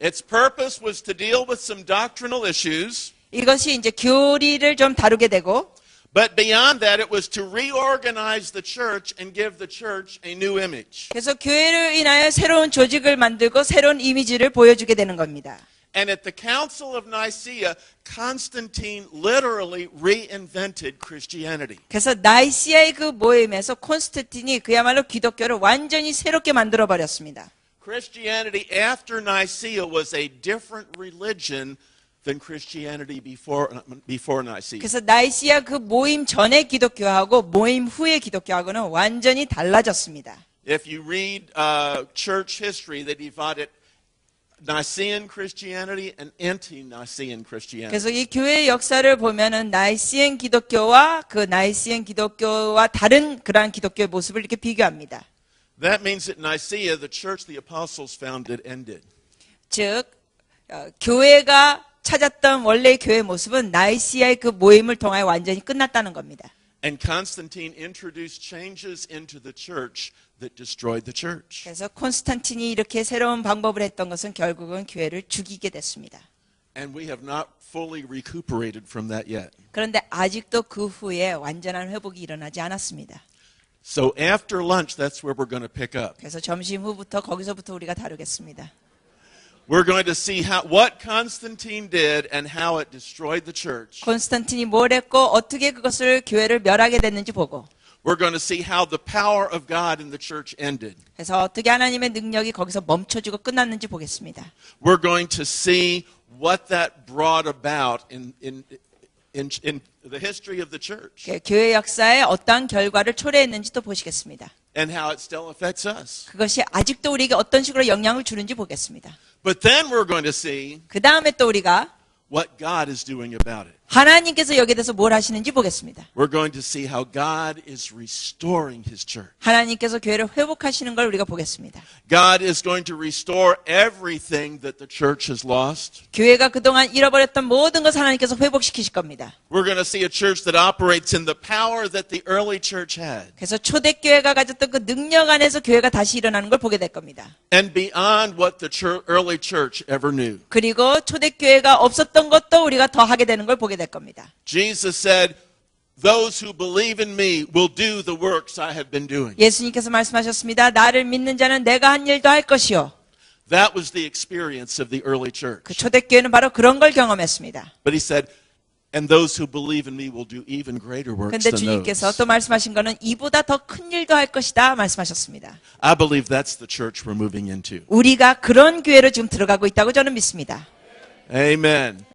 Its purpose was to deal with some doctrinal issues, 이것이 이제 교리를 좀 다루게 되고 but beyond that, it was to reorganize the church and give the church a new image. 그래서 교회를 인하여 새로운 조직을 만들고 새로운 이미지를 보여주게 되는 겁니다. And at the Council of Nicaea, Constantine literally reinvented Christianity. 그래서 나이시아의 그 모임에서 콘스탄틴이 그야말로 기독교를 완전히 새롭게 만들어 버렸습니다. Christianity after Nicaea was a different religion than Christianity before Nicaea. 그래서 나이시아 그 모임 전의 기독교하고 모임 후의 기독교하고는 완전히 달라졌습니다. If you read church history, they divided Nicene Christianity and anti-Nicene Christianity. 그래서 이 교회의 역사를 보면은 나이시안 기독교와 그 나이시안 기독교와 다른 그러한 기독교의 모습을 이렇게 비교합니다. That means that Nicaea, the church the apostles founded, ended. 즉 교회가 찾았던 원래의 교회의 모습은 나이시아의 그 모임을 통하여 완전히 끝났다는 겁니다. And Constantine introduced changes into the church that destroyed the church. 그래서 콘스탄틴이 이렇게 새로운 방법을 했던 것은 결국은 교회를 죽이게 됐습니다. And we have not fully recuperated from that yet. 그런데 아직도 그 후에 완전한 회복이 일어나지 않았습니다. So after lunch, that's where we're going to pick up. 그래서 점심 후부터 거기서부터 우리가 다루겠습니다. We're going to see what Constantine did and how it destroyed the church. 콘스탄틴이 뭘 했고 어떻게 그것을 교회를 멸하게 됐는지 보고 We're going to see how the power of God in the church ended. 그래서 어떻게 하나님의 능력이 거기서 멈춰지고 끝났는지 보겠습니다. We're going to see what that brought about in the history of the church 교회 역사에 어떠한 결과를 초래했는지도 보시겠습니다. and how it still affects us. 그것이 아직도 우리에게 어떤 식으로 영향을 주는지 보겠습니다. But then we're going to see 그 다음에 또 우리가 what God is doing about it. 하나님께서 여기에 대해서 뭘 하시는지 보겠습니다. We're going to see how God is restoring His church. 하나님께서 교회를 회복하시는 걸 우리가 보겠습니다. God is going to restore everything that the church has lost. 교회가 그동안 잃어버렸던 모든 것을 하나님께서 회복시키실 겁니다. We're going to see a church that operates in the power that the early church had. 그래서 초대교회가 가졌던 그 능력 안에서 교회가 다시 일어나는 걸 보게 될 겁니다. And beyond what the early church ever knew. 그리고 초대교회가 없었던 것도 우리가 더 하게 되는 걸 보게 될 겁니다. Jesus said, "Those who believe in me will do the works I have been doing." 예수님께서 말씀하셨습니다. 나를 믿는 자는 내가 한 일도 할 것이요. That was the experience of the early 그 church. 초대교회는 바로 그런 걸 경험했습니다. But he said, "And those who believe in me will do even greater works 그런데 than 주님께서 those." 또 말씀하신 거는 이보다 더 큰 일도 할 것이다 말씀하셨습니다. I believe that's the church we're moving into. 우리가 그런 교회로 지금 들어가고 있다고 저는 믿습니다. Amen.